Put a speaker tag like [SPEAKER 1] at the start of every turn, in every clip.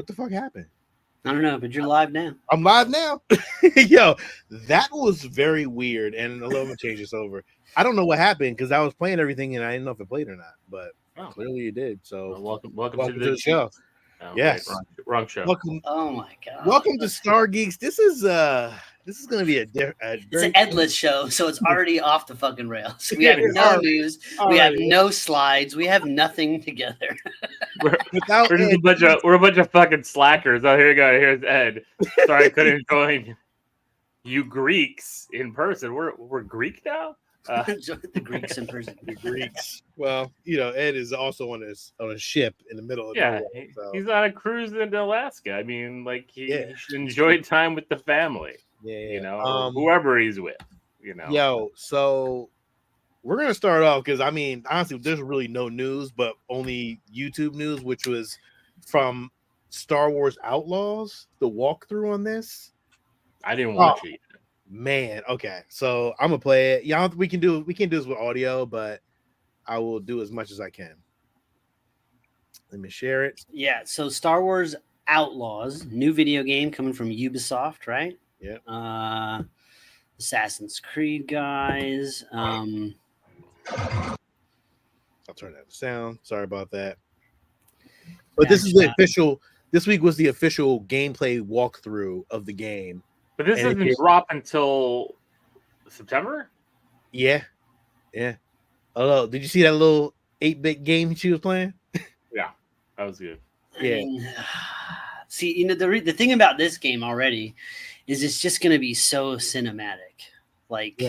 [SPEAKER 1] What the fuck happened?
[SPEAKER 2] I don't know, but you're live now.
[SPEAKER 1] I'm live now. Yo, that was very weird. And let me change this over. I don't know what happened because I was playing everything and I didn't know if it played or not, but clearly it did. So
[SPEAKER 3] welcome to the
[SPEAKER 1] show.
[SPEAKER 3] Oh,
[SPEAKER 1] yes,
[SPEAKER 3] wait, wrong show.
[SPEAKER 1] Welcome.
[SPEAKER 2] Oh my god.
[SPEAKER 1] Welcome to Stargeekz. This is going to be a
[SPEAKER 2] it's an endless show, so it's already off the fucking rails. We
[SPEAKER 1] Yeah,
[SPEAKER 2] have no
[SPEAKER 1] already.
[SPEAKER 2] news. We have no slides. We have nothing together.
[SPEAKER 3] We're just we're a bunch of fucking slackers. Oh, here you go. Here's Ed. Sorry, I couldn't join you Greeks in person. We're Greek now.
[SPEAKER 2] The Greeks in person.
[SPEAKER 1] The Greeks. Well, Ed is also on a ship in the middle of the world, so.
[SPEAKER 3] He's on a cruise in Alaska. I mean, like he should enjoy time with the family.
[SPEAKER 1] Yeah.
[SPEAKER 3] Whoever he's with.
[SPEAKER 1] Yo, so we're gonna start off because I mean, honestly, there's really no news, but only YouTube news, which was from Star Wars Outlaws, the walkthrough on this.
[SPEAKER 3] I didn't watch it.
[SPEAKER 1] Man, okay, so I'm gonna play it. Y'all, we can do this with audio, but I will do as much as I can. Let me share it.
[SPEAKER 2] Yeah, so Star Wars Outlaws, new video game coming from Ubisoft, right?
[SPEAKER 1] Yeah.
[SPEAKER 2] Assassin's Creed guys.
[SPEAKER 1] I'll turn down the sound. Sorry about that. But this is the official. This week was the official gameplay walkthrough of the game.
[SPEAKER 3] But this doesn't drop until September?
[SPEAKER 1] Yeah. Oh, did you see that little 8-bit game she was playing?
[SPEAKER 3] Yeah, that was good.
[SPEAKER 1] Yeah.
[SPEAKER 2] I mean, see, the thing about this game already is it's just going to be so cinematic. Like,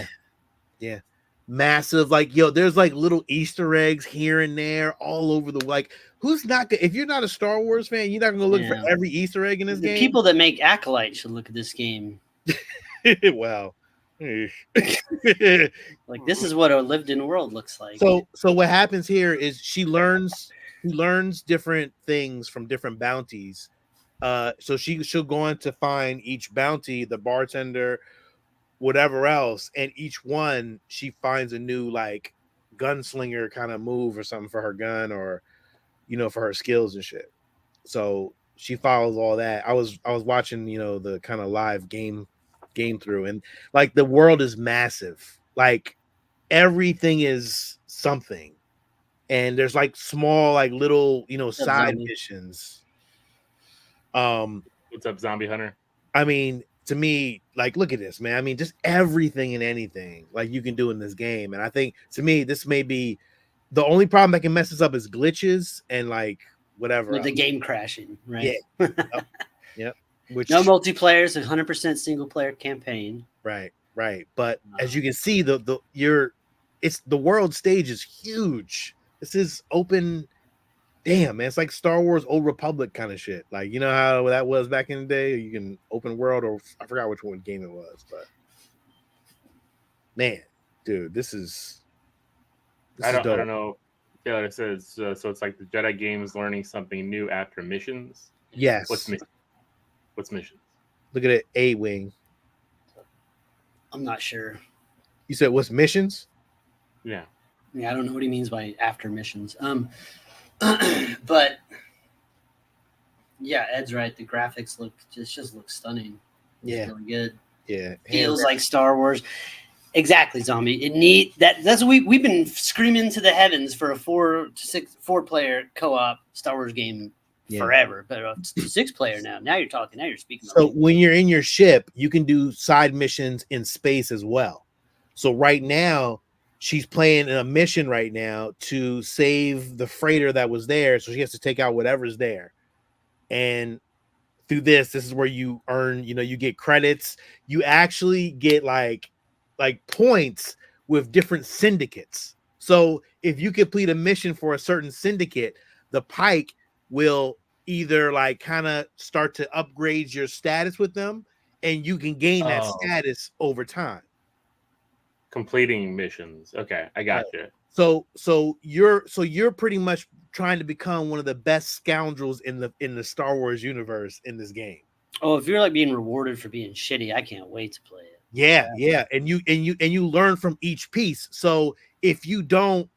[SPEAKER 1] yeah. Massive. Like, there's like little Easter eggs here and there all over the, who's not gonna, if you're not a Star Wars fan, you're not gonna look for every Easter egg in this game.
[SPEAKER 2] People that make Acolyte should look at this game.
[SPEAKER 1] Wow.
[SPEAKER 2] Like, this is what a lived-in world looks like.
[SPEAKER 1] So what happens here is she learns different things from different bounties. So she'll go on to find each bounty, the bartender, whatever else, and each one she finds a new gunslinger kind of move or something for her gun or for her skills and shit. So she follows all that. I was watching the kind of live game through, and the world is massive. Everything is something, and there's small little side missions.
[SPEAKER 3] What's up, Zombie Hunter?
[SPEAKER 1] I mean, to me, look at this, man. I mean, just everything and anything you can do in this game. And I think, to me, this may be the only problem that can mess this up is glitches and whatever.
[SPEAKER 2] With the game crashing, right?
[SPEAKER 1] Yeah. Yep. Which,
[SPEAKER 2] no multiplayer, it's 100% single player campaign.
[SPEAKER 1] Right. But as you can see, the world stage is huge. This is open. Damn, man, it's like Star Wars Old Republic kind of shit. How that was back in the day? You can open world, or I forgot which one game it was, but man, dude, this is
[SPEAKER 3] I don't know. Yeah, it says so. It's like the Jedi game is learning something new after missions.
[SPEAKER 1] Yes.
[SPEAKER 3] What's missions?
[SPEAKER 1] Look at it, A-wing.
[SPEAKER 2] I'm not sure.
[SPEAKER 1] You said what's missions?
[SPEAKER 3] Yeah,
[SPEAKER 2] I don't know what he means by after missions. But yeah, Ed's right. The graphics just look stunning. It's really good.
[SPEAKER 1] Yeah,
[SPEAKER 2] feels like Star Wars. Exactly, Zombie. That's what we've been screaming to the heavens for a 4-player co-op Star Wars game forever, but a 6-player now. Now you're talking. Now you're speaking.
[SPEAKER 1] So when you're in your ship, you can do side missions in space as well. So right now, she's playing a mission right now to save the freighter that was there. So she has to take out whatever's there. And through this is where you earn, you get credits. You actually get like points with different syndicates. So if you complete a mission for a certain syndicate, the Pike will either kind of start to upgrade your status with them, and you can gain that status over time.
[SPEAKER 3] Completing missions. Okay, I got you.
[SPEAKER 1] So you're pretty much trying to become one of the best scoundrels in the Star Wars universe in this game.
[SPEAKER 2] Oh, if you're being rewarded for being shitty, I can't wait to play it.
[SPEAKER 1] Yeah. And you learn from each piece. So if you don't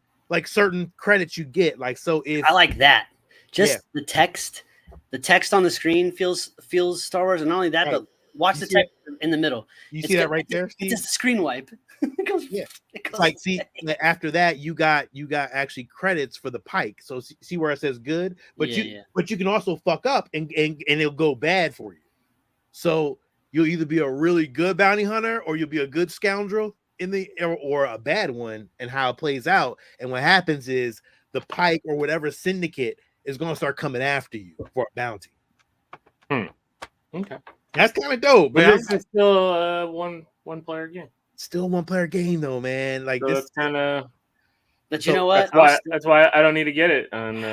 [SPEAKER 1] certain credits you get, so if
[SPEAKER 2] I like that. Just the text The text on the screen feels Star Wars, and not only that,
[SPEAKER 1] Right.
[SPEAKER 2] but watch the text in the middle.
[SPEAKER 1] You see that right there, Steve?
[SPEAKER 2] It's just a screen wipe. It goes,
[SPEAKER 1] Yeah.
[SPEAKER 2] it
[SPEAKER 1] It's
[SPEAKER 2] goes
[SPEAKER 1] like, see,
[SPEAKER 2] away.
[SPEAKER 1] after that, you got actually credits for the pike. So see where it says good, but you can also fuck up and it'll go bad for you. So you'll either be a really good bounty hunter or you'll be a good scoundrel or a bad one, and how it plays out. And what happens is the pike or whatever syndicate is going to start coming after you for a bounty.
[SPEAKER 3] Okay,
[SPEAKER 1] that's kind of dope,
[SPEAKER 3] but
[SPEAKER 1] man.
[SPEAKER 3] it's still one player game.
[SPEAKER 1] Still one player game though, man. Like
[SPEAKER 3] so
[SPEAKER 1] this
[SPEAKER 3] kind of.
[SPEAKER 2] But you know what?
[SPEAKER 3] That's why I don't need to get it on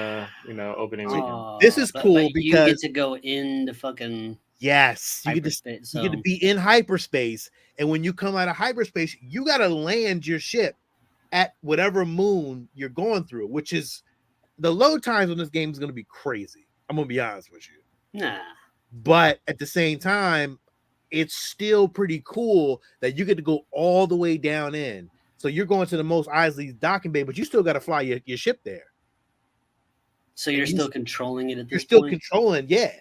[SPEAKER 3] opening weekend.
[SPEAKER 1] This is cool
[SPEAKER 2] but
[SPEAKER 1] because
[SPEAKER 2] you get to go in the fucking
[SPEAKER 1] you get to be in hyperspace, and when you come out of hyperspace, you got to land your ship at whatever moon you're going through, which is the load times on this game is going to be crazy. I'm gonna be honest with you.
[SPEAKER 2] Nah,
[SPEAKER 1] but at the same time, it's still pretty cool that you get to go all the way down in. So you're going to the Mos Eisley's docking bay, but you still got to fly your ship there.
[SPEAKER 2] So you're still controlling it at this point?
[SPEAKER 1] You're still controlling, yeah.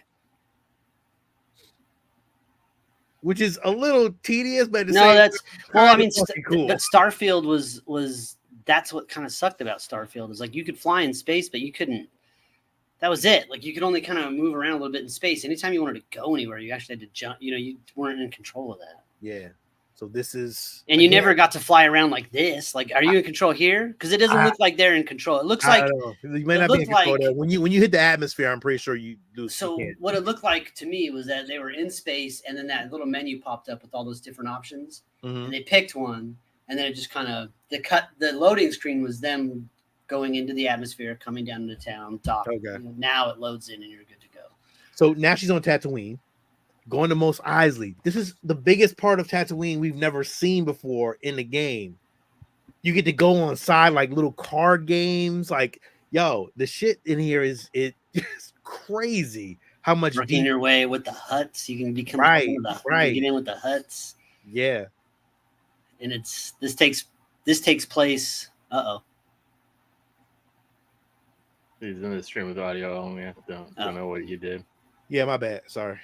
[SPEAKER 1] Which is a little tedious, but
[SPEAKER 2] that's well. I mean,
[SPEAKER 1] cool.
[SPEAKER 2] But Starfield was that's what kind of sucked about Starfield is like you could fly in space, but you couldn't. That was it. Like you could only kind of move around a little bit in space. Anytime you wanted to go anywhere, you actually had to jump. You weren't in control of that.
[SPEAKER 1] Yeah. So this is,
[SPEAKER 2] and you never got to fly around like this. Like, are you in control here? Because it doesn't look like they're in control. It looks like
[SPEAKER 1] you may not be in control there. When you hit the atmosphere, I'm pretty sure you lose.
[SPEAKER 2] So what it looked like to me was that they were in space, and then that little menu popped up with all those different options, and they picked one, and then it just kind of the loading screen was them going into the atmosphere, coming down into town, dock. Okay. Now it loads in, and you're good to go.
[SPEAKER 1] So now she's on Tatooine. Going to Mos Eisley. This is the biggest part of Tatooine we've never seen before in the game. You get to go on side like little card games. Like, yo, the shit in here is crazy. How much
[SPEAKER 2] working your way with the huts, you can become
[SPEAKER 1] right.
[SPEAKER 2] Get in with the huts.
[SPEAKER 1] Yeah,
[SPEAKER 2] and this takes place.
[SPEAKER 3] He's in the stream with audio only. I don't know what you did.
[SPEAKER 1] Yeah, my bad. Sorry.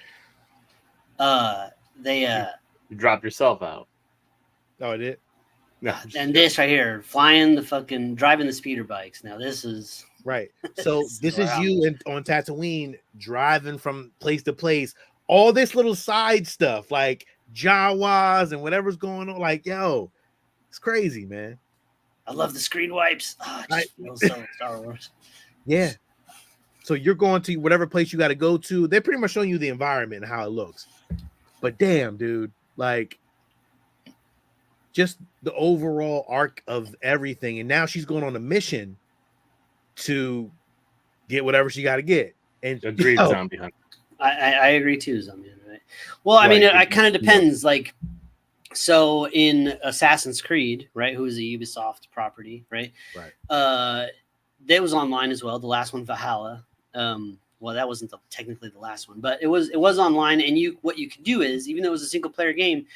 [SPEAKER 3] You dropped yourself out.
[SPEAKER 1] Oh, I did?
[SPEAKER 3] No.
[SPEAKER 2] And this right here, driving the speeder bikes. Now this is
[SPEAKER 1] right. So this is you on Tatooine driving from place to place. All this little side stuff like Jawas and whatever's going on. Like, yo, it's crazy, man.
[SPEAKER 2] I love the screen wipes. Oh, it just feels so Star Wars.
[SPEAKER 1] Yeah. So you're going to whatever place you got to go to. They're pretty much showing you the environment and how it looks. But damn, dude, like just the overall arc of everything. And now she's going on a mission to get whatever she got to get. And
[SPEAKER 3] agreed, Zombie Hunter.
[SPEAKER 2] I agree too, Zombie Hunter. Right? Well, I mean, it kind of depends. Like, so in Assassin's Creed, right, who is a Ubisoft property, right?
[SPEAKER 1] Right.
[SPEAKER 2] That was online as well. The last one, Valhalla. Well, that wasn't technically the last one, but it was online. And what you could do is, even though it was a single player game,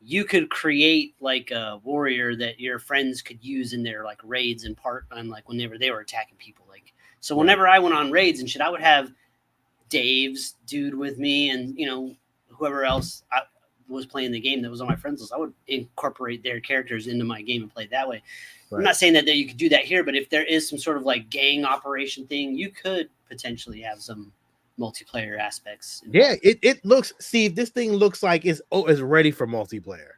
[SPEAKER 2] you could create like a warrior that your friends could use in their like raids and like whenever they were attacking people. Like, so whenever I went on raids and shit, I would have Dave's dude with me, and whoever else was playing the game that was on my friends list. I would incorporate their characters into my game and play it that way. Right. I'm not saying that you could do that here, but if there is some sort of like gang operation thing, you could potentially have some multiplayer aspects.
[SPEAKER 1] Yeah, it looks. Steve, this thing looks like it's ready for multiplayer,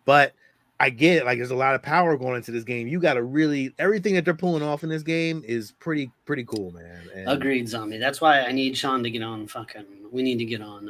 [SPEAKER 1] but I get it. Like, there's a lot of power going into this game. You got to everything that they're pulling off in this game is pretty cool, man. And
[SPEAKER 2] agreed, Zombie. That's why I need Sean to get on. We need to get on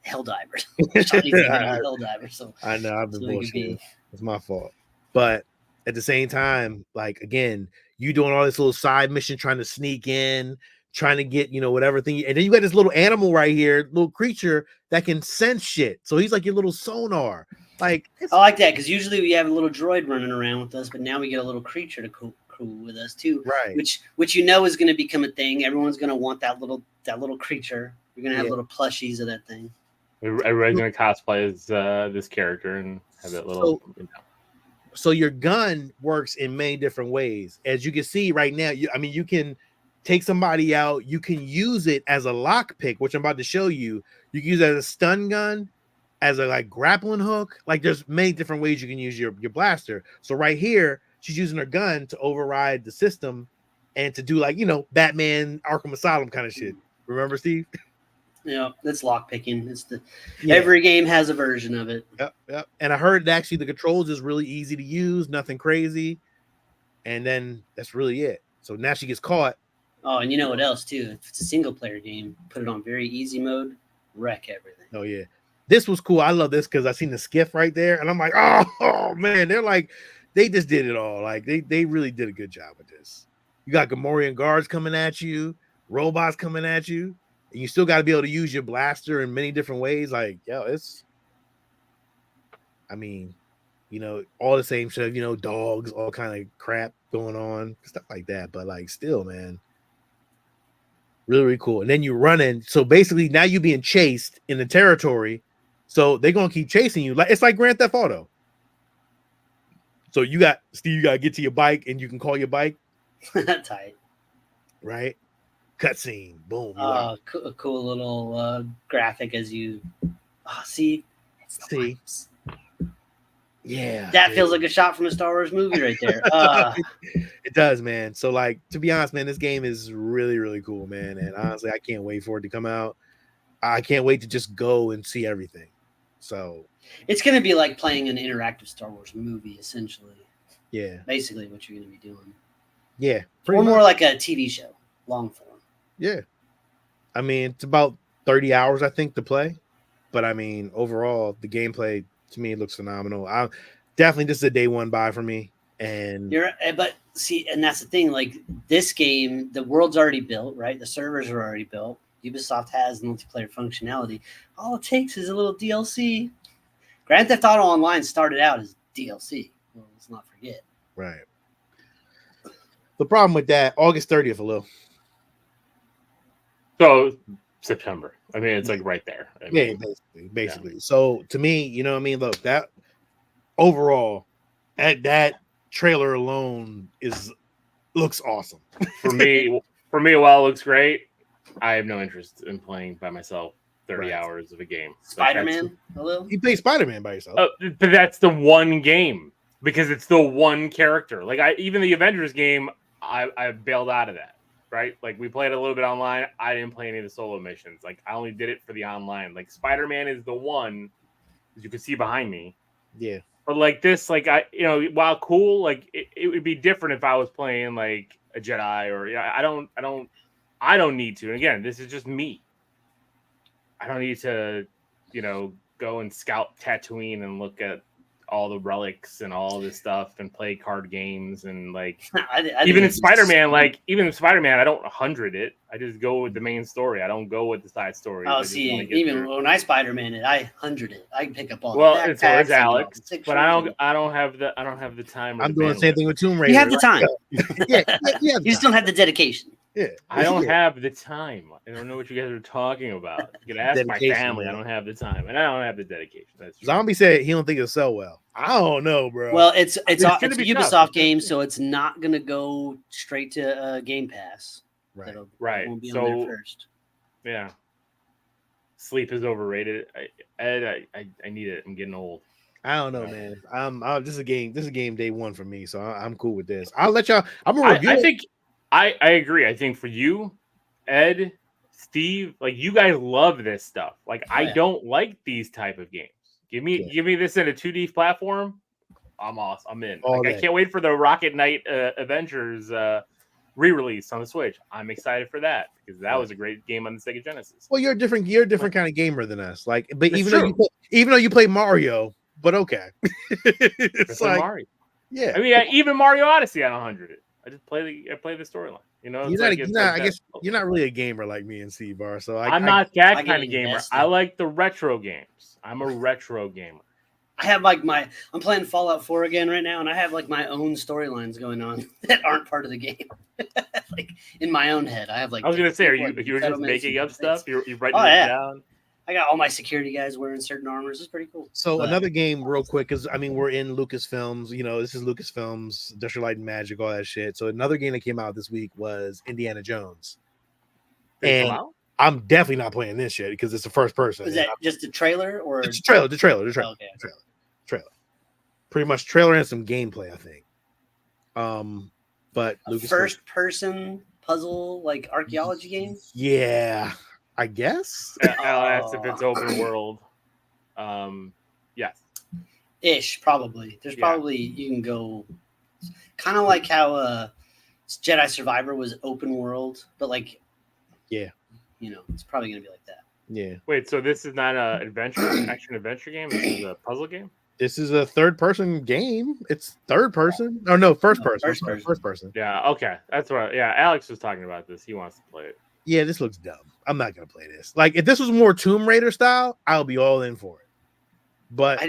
[SPEAKER 2] Helldivers. Sean needs to get on Helldivers. So
[SPEAKER 1] I know I've been bullshitting. It's my fault, but at the same time, like, again, you doing all this little side mission, trying to sneak in, trying to get, whatever thing. And then you got this little animal right here, little creature that can sense shit. So he's like your little sonar. Like,
[SPEAKER 2] I like that, because usually we have a little droid running around with us, but now we get a little creature to cool with us too.
[SPEAKER 1] Right.
[SPEAKER 2] Which is going to become a thing. Everyone's going to want that little creature. You're going to have little plushies of that thing.
[SPEAKER 3] Everybody's going to cosplay as this character and have that little.
[SPEAKER 1] So your gun works in many different ways. As you can see right now, you can take somebody out. You can use it as a lockpick, which I'm about to show you. You can use it as a stun gun, as a like grappling hook. Like there's many different ways you can use your blaster. So right here, she's using her gun to override the system and to do like, Batman Arkham Asylum kind of shit. Remember, Steve?
[SPEAKER 2] Yeah, that's lockpicking. It's every game has a version of it.
[SPEAKER 1] Yep. And I heard that actually the controls is really easy to use, nothing crazy. And then that's really it. So now she gets caught.
[SPEAKER 2] Oh, and you know what else too? If it's a single player game, put it on very easy mode, wreck everything.
[SPEAKER 1] Oh yeah. This was cool. I love this because I seen the skiff right there, and I'm like, oh man, they're like, they just did it all. Like they really did a good job with this. You got Gamorrean guards coming at you, robots coming at you, and you still got to be able to use your blaster in many different ways. Like, all the same shit, dogs, all kind of crap going on, stuff like that. But like, still, man, really, really cool. And then you running. So basically, now you're being chased in the territory. So they're gonna keep chasing you. Like it's like Grand Theft Auto. So you got to get to your bike, and you can call your bike.
[SPEAKER 2] Tight. Right.
[SPEAKER 1] Cutscene. Boom.
[SPEAKER 2] A cool little graphic as you see. It's
[SPEAKER 1] yeah.
[SPEAKER 2] That feels like a shot from a Star Wars movie right there.
[SPEAKER 1] It does, man. So like, to be honest, man, this game is really, really cool, man. And honestly, I can't wait for it to come out. I can't wait to just go and see everything. So
[SPEAKER 2] it's going to be like playing an interactive Star Wars movie, essentially.
[SPEAKER 1] Yeah.
[SPEAKER 2] Basically what you're going to be doing.
[SPEAKER 1] Yeah.
[SPEAKER 2] Or more like a TV show, long form.
[SPEAKER 1] Yeah. I mean, it's about 30 hours, I think, to play. But I mean, overall, the gameplay to me looks phenomenal. Definitely this is a day one buy for me. And
[SPEAKER 2] but see, and that's the thing, like this game, the world's already built, right? The servers are already built. Ubisoft has multiplayer functionality. All it takes is a little DLC. Grand Theft Auto Online started out as DLC. Well, let's not forget.
[SPEAKER 1] Right. The problem with that, August 30th, Lil.
[SPEAKER 3] So September. I mean, it's like right there.
[SPEAKER 1] Basically. Yeah. So to me, you know what I mean? Look, that overall, that trailer alone looks awesome.
[SPEAKER 3] For me, while it looks great, I have no interest in playing by myself 30 hours of a game.
[SPEAKER 2] Spider-Man? Hello?
[SPEAKER 1] You play Spider-Man by yourself.
[SPEAKER 3] But that's the one game because it's the one character. Like even the Avengers game, I bailed out of that. Right? Like we played a little bit online. I didn't play any of the solo missions. Like I only did it for the online. Like Spider-Man is the one, as you can see behind me.
[SPEAKER 1] Yeah.
[SPEAKER 3] But like this, like while cool, like it would be different if I was playing like a Jedi or I don't need to. And again, this is just me. I don't need to, go and scout Tatooine and look at all the relics and all this stuff and play card games and like even in Spider-Man, I don't 100 it. I just go with the main story. I don't go with the side story.
[SPEAKER 2] Oh, see, even when I Spider-Man it, I 100 it. I can pick up all.
[SPEAKER 3] Well, it's Alex, but I don't have the time.
[SPEAKER 1] I'm doing the same thing with Tomb Raider.
[SPEAKER 2] You have the time.
[SPEAKER 1] yeah.
[SPEAKER 2] You just don't have the dedication.
[SPEAKER 1] Yeah,
[SPEAKER 3] I don't have the time. I don't know what you guys are talking about. You can ask my family. Man. I don't have the time, and I don't have the dedication. That's true.
[SPEAKER 1] Zombie said he don't think it'll sell well. I don't know, bro.
[SPEAKER 2] Well, it's a Ubisoft game, so it's not gonna go straight to Game Pass.
[SPEAKER 1] Right.
[SPEAKER 3] Right.
[SPEAKER 2] Won't be on there first.
[SPEAKER 3] Yeah. Sleep is overrated. I need it. I'm getting old.
[SPEAKER 1] I don't know, man. This is a game day one for me, so I'm cool with this. I'll let y'all. I'm gonna review.
[SPEAKER 3] I think. I agree. I think for you, Ed, Steve, like you guys love this stuff. Like I don't like these type of games. Give me this in a 2D platform. I'm awesome. I'm in. I can't wait for the Rocket Knight Adventures re-release on the Switch. I'm excited for that because that was a great game on the Sega Genesis.
[SPEAKER 1] Well, you're a different kind of gamer than us. Like, but even though you play Mario, but okay, it's like Mario. Yeah,
[SPEAKER 3] I mean, even Mario Odyssey on 100 it. I just play the storyline.
[SPEAKER 1] I guess you're not really a gamer like me and Steve are. So
[SPEAKER 3] I'm not that kind of gamer. I like the retro games. I'm a retro gamer.
[SPEAKER 2] I have I'm playing Fallout 4 again right now, and I have like my own storylines going on that aren't part of the game. Like in my own head, I have like.
[SPEAKER 3] I was gonna say, are you just making up stuff? You're writing it down.
[SPEAKER 2] I got all my security guys wearing certain armors. It's pretty cool.
[SPEAKER 1] So
[SPEAKER 2] But-
[SPEAKER 1] another game, real quick, because I mean we're in Lucasfilms. You know, this is Lucasfilms, Industrial Light and Magic, all that shit. So another game that came out this week was Indiana Jones,
[SPEAKER 3] Did it come
[SPEAKER 1] and
[SPEAKER 3] out?
[SPEAKER 1] I'm definitely not playing this shit because it's the first person.
[SPEAKER 2] Was that just a trailer or?
[SPEAKER 1] It's a trailer, the trailer,
[SPEAKER 2] Oh, okay.
[SPEAKER 1] trailer. Pretty much trailer and some gameplay, I think. But
[SPEAKER 2] A first-person puzzle like archaeology game.
[SPEAKER 1] Yeah, I guess.
[SPEAKER 3] I'll ask if it's open world. Yes.
[SPEAKER 2] Ish, probably. There's
[SPEAKER 3] Yeah.
[SPEAKER 2] probably you can go, kind of like how Jedi Survivor was open world, but like,
[SPEAKER 1] Yeah.
[SPEAKER 2] you know, it's probably gonna be like that.
[SPEAKER 1] Yeah.
[SPEAKER 3] Wait, so this is not an action adventure game? This is a puzzle game?
[SPEAKER 1] This is a third-person game. It's third person. Oh no, first
[SPEAKER 2] No,
[SPEAKER 1] person.
[SPEAKER 2] first
[SPEAKER 1] I'm sorry,
[SPEAKER 2] person.
[SPEAKER 1] First person.
[SPEAKER 3] Yeah, okay. That's what Alex was talking about this. He wants to play it.
[SPEAKER 1] Yeah, this looks dumb. I'm not gonna play this. Like, if this was more Tomb Raider style, I'll be all in for it. But
[SPEAKER 2] I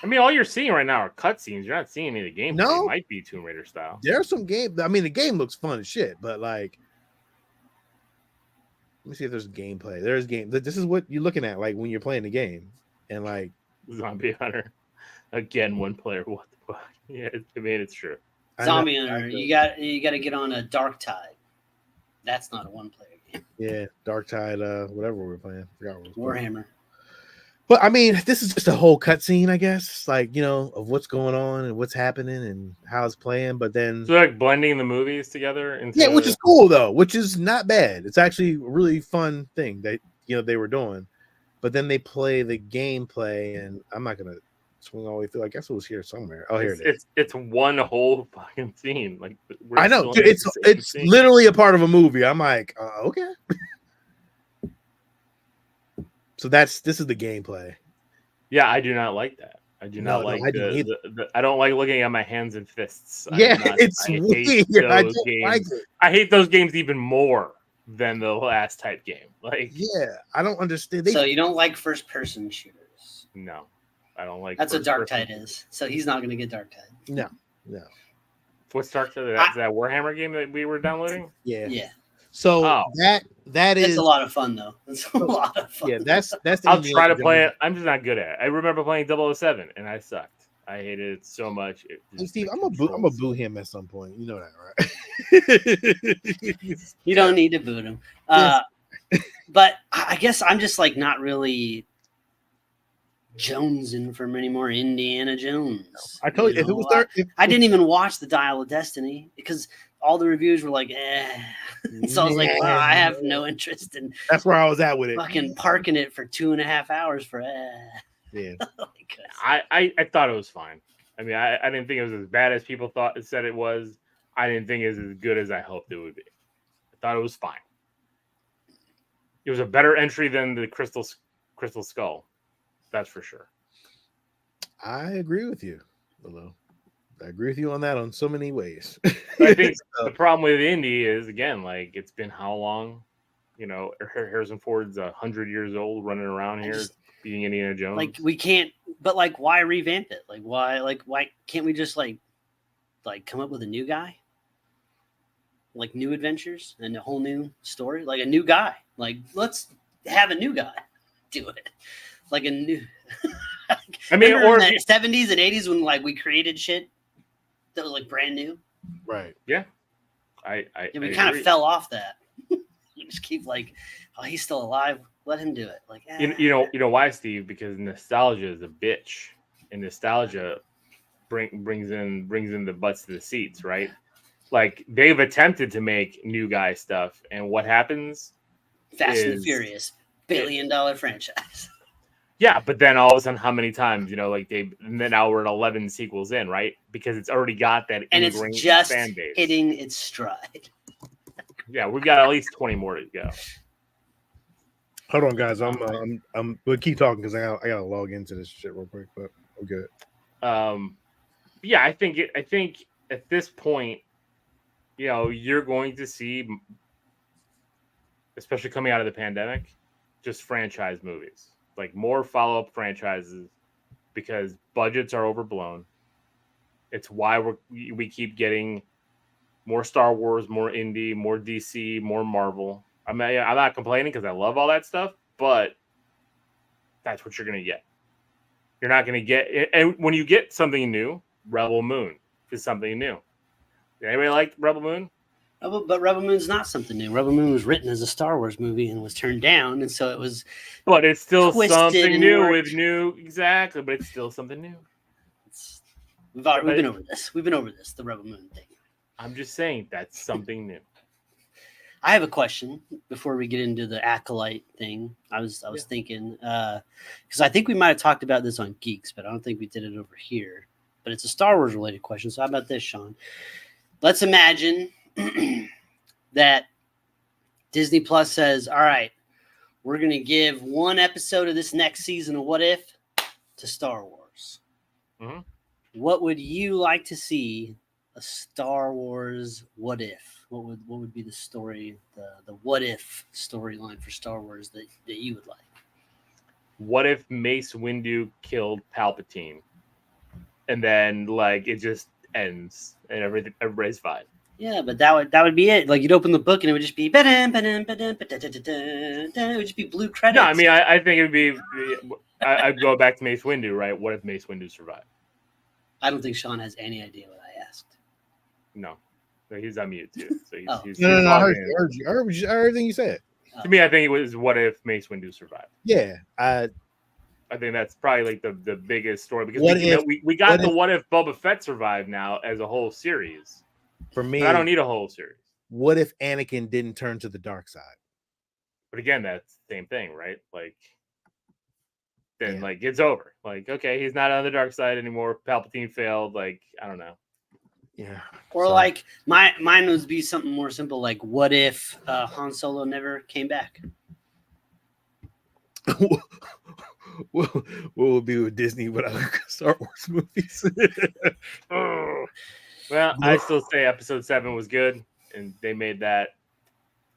[SPEAKER 3] mean, all you're seeing right now are cutscenes. You're not seeing any of the gameplay.
[SPEAKER 1] No.
[SPEAKER 3] It might be Tomb Raider style.
[SPEAKER 1] there's some game. I mean, the game looks fun as shit. But like, let me see if there's gameplay. There's game. This is what you're looking at, like when you're playing the game, and like,
[SPEAKER 3] Zombie Hunter. Again, one player. What the fuck? Yeah, I mean, it's true.
[SPEAKER 2] Zombie
[SPEAKER 1] I know-
[SPEAKER 2] Hunter. You got to get on a Dark Tide. That's not a one-player game.
[SPEAKER 1] Yeah, Dark Tide, whatever we were playing. Forgot what we were playing.
[SPEAKER 2] Warhammer.
[SPEAKER 1] But I mean, this is just a whole cutscene, I guess, like, you know, of what's going on and what's happening and how it's playing. But then,
[SPEAKER 3] So like blending the movies together. Into,
[SPEAKER 1] yeah, which is cool though, which is not bad. It's actually a really fun thing that, you know, they were doing. But then they play the gameplay, and I'm not gonna swing all the way through. I guess it was here somewhere. Oh, here it is.
[SPEAKER 3] It's one whole fucking scene. Like we're
[SPEAKER 1] I know,
[SPEAKER 3] still
[SPEAKER 1] dude,
[SPEAKER 3] in
[SPEAKER 1] it's
[SPEAKER 3] the same
[SPEAKER 1] it's
[SPEAKER 3] scene.
[SPEAKER 1] literally a part of a movie. I'm like, okay. So this is the gameplay.
[SPEAKER 3] Yeah, I do not like that. I do not
[SPEAKER 1] No,
[SPEAKER 3] like
[SPEAKER 1] I didn't either.
[SPEAKER 3] I don't like looking at my hands and fists.
[SPEAKER 1] Yeah,
[SPEAKER 3] I hate
[SPEAKER 1] weird. I
[SPEAKER 3] those
[SPEAKER 1] don't
[SPEAKER 3] games.
[SPEAKER 1] like it.
[SPEAKER 3] I hate those games even more than the last type game. Like,
[SPEAKER 1] Yeah, I don't understand.
[SPEAKER 2] So you don't like first-person shooters?
[SPEAKER 3] no, I don't like.
[SPEAKER 2] That's what
[SPEAKER 3] first
[SPEAKER 2] Dark
[SPEAKER 3] person.
[SPEAKER 2] Tide is. So he's not going to get Dark Tide.
[SPEAKER 1] No.
[SPEAKER 3] What's Dark Tide? That's that Warhammer game that we were downloading.
[SPEAKER 1] Yeah.
[SPEAKER 2] Yeah,
[SPEAKER 1] So
[SPEAKER 3] Oh.
[SPEAKER 1] that
[SPEAKER 2] it's
[SPEAKER 1] is
[SPEAKER 2] a lot of fun though. It's a lot of fun.
[SPEAKER 1] yeah. That's the
[SPEAKER 3] I'll
[SPEAKER 1] Indiana
[SPEAKER 3] try to play
[SPEAKER 1] Jones.
[SPEAKER 3] it. I'm just not good at it. I remember playing 007 and I sucked. I hated it so much.
[SPEAKER 1] Hey, Steve, I'm gonna boo him at some point. You know that, right?
[SPEAKER 2] You don't need to boot him.
[SPEAKER 1] Yes.
[SPEAKER 2] But I guess I'm just like not really jonesing for many more Indiana Jones.
[SPEAKER 1] I told you, if it was there,
[SPEAKER 2] I didn't even watch the Dial of Destiny because all the reviews were like, eh. So I was like, well, I have no interest in
[SPEAKER 1] that's where I was at with it.
[SPEAKER 2] fucking parking it for 2.5 hours for
[SPEAKER 1] Yeah,
[SPEAKER 2] like,
[SPEAKER 3] I thought it was fine. I mean, I didn't think it was as bad as people said it was. I didn't think it was as good as I hoped it would be. I thought it was fine. It was a better entry than the Crystal Skull. That's for sure.
[SPEAKER 1] I agree with you, Lilo. I agree with you on that on so many ways.
[SPEAKER 3] But I think the problem with indie is, again, like, it's been how long? You know, Harrison Ford's 100 years old running around here being Indiana Jones.
[SPEAKER 2] like we can't. But like, why revamp it? Like, why can't we just like come up with a new guy? Like new adventures and a whole new story, like a new guy. Like, let's have a new guy do it. Like a new.
[SPEAKER 3] I mean,
[SPEAKER 2] Remember
[SPEAKER 3] or
[SPEAKER 2] in the 70s and 80s when like we created shit that was like brand new.
[SPEAKER 1] Right.
[SPEAKER 3] I
[SPEAKER 2] We kind of fell off that. We just keep like, oh, he's still alive. Let him do it. Like,
[SPEAKER 3] You know why, Steve? Because nostalgia is a bitch, and nostalgia brings in the butts to the seats, right? Like, they've attempted to make new guy stuff, and what happens?
[SPEAKER 2] Fast and
[SPEAKER 3] is-
[SPEAKER 2] Furious, $1 billion franchise.
[SPEAKER 3] Yeah, but then all of a sudden, how many times? You know, like and then now we're at 11 sequels in, right? Because it's already got that
[SPEAKER 2] And it's
[SPEAKER 3] ingrained
[SPEAKER 2] just
[SPEAKER 3] fan base.
[SPEAKER 2] hitting its stride.
[SPEAKER 3] Yeah, we've got at least 20 more to go.
[SPEAKER 1] Hold on, guys. We'll keep talking because I gotta log into this shit real quick, but I'm good.
[SPEAKER 3] Yeah, I think at this point, you know, you're going to see, especially coming out of the pandemic, just franchise movies, like more follow-up franchises, because budgets are overblown. It's why we keep getting more Star Wars, more indie, more DC, more Marvel. I mean, I'm not complaining because I love all that stuff, but that's what you're going to get. You're not going to get, and when you get something new, Rebel Moon is something new. Did anybody like Rebel Moon?
[SPEAKER 2] But Rebel Moon's not something new. Rebel Moon was written as a Star Wars movie and was turned down, and so it was.
[SPEAKER 3] But it's still
[SPEAKER 2] twisted
[SPEAKER 3] something new
[SPEAKER 2] worked.
[SPEAKER 3] with new, exactly. But it's still something new.
[SPEAKER 2] We've been over this. We've been over this. The Rebel Moon thing.
[SPEAKER 3] I'm just saying that's something new.
[SPEAKER 2] I have a question before we get into the Acolyte thing. I was thinking because I think we might have talked about this on Geeks, but I don't think we did it over here. But it's a Star Wars related question. So how about this, Sean? Let's imagine that Disney Plus says, all right, we're going to give one episode of this next season of What If to Star Wars.
[SPEAKER 3] Mm-hmm.
[SPEAKER 2] What would you like to see a Star Wars What If? What would be the story, the What If storyline for Star Wars that you would like?
[SPEAKER 3] What if Mace Windu killed Palpatine? And then like it just ends and everybody's fine.
[SPEAKER 2] Yeah, but that would be it. Like you'd open the book and it would just be it would just be blue credits.
[SPEAKER 3] No, I mean I think it'd be I'd go back to Mace Windu, right? What if Mace Windu survived?
[SPEAKER 2] I don't think Sean has any idea what I asked.
[SPEAKER 3] No. He's on mute too. So he's
[SPEAKER 1] no, I heard everything you said.
[SPEAKER 3] To me, I think it was what if Mace Windu survived.
[SPEAKER 1] Yeah,
[SPEAKER 3] I think that's probably like the biggest story because we got what if Boba Fett survived now as a whole series.
[SPEAKER 1] For me,
[SPEAKER 3] but I don't need a whole series.
[SPEAKER 1] What if Anakin didn't turn to the dark side?
[SPEAKER 3] But again, that's the same thing, right? Like, then like it's over. Like, okay, he's not on the dark side anymore. Palpatine failed. Like, I don't know.
[SPEAKER 1] Yeah.
[SPEAKER 2] Or like mine would be something more simple. Like, what if Han Solo never came back?
[SPEAKER 1] What would be with Disney without Star Wars movies?
[SPEAKER 3] Well, I still say Episode 7 was good, and they made that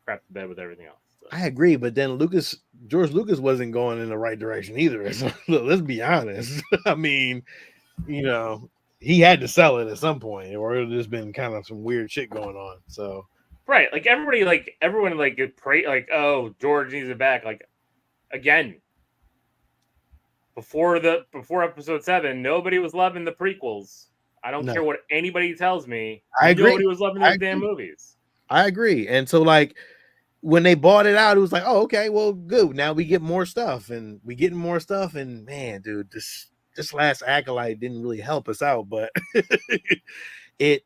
[SPEAKER 3] crap to bed with everything else. So.
[SPEAKER 1] I agree, but then George Lucas wasn't going in the right direction either. So, look, let's be honest. I mean, he had to sell it at some point, or it would have just been kind of some weird shit going on. So,
[SPEAKER 3] right, like everyone pray like, oh, George needs it back. Like, again, before Episode 7, nobody was loving the prequels. I don't care what anybody tells me.
[SPEAKER 1] I agree.
[SPEAKER 3] Nobody was loving those damn movies.
[SPEAKER 1] I agree. And so, like, when they bought it out, it was like, oh, okay, well, good. Now we get more stuff, and we getting more stuff. And man, dude, this last Acolyte didn't really help us out, but it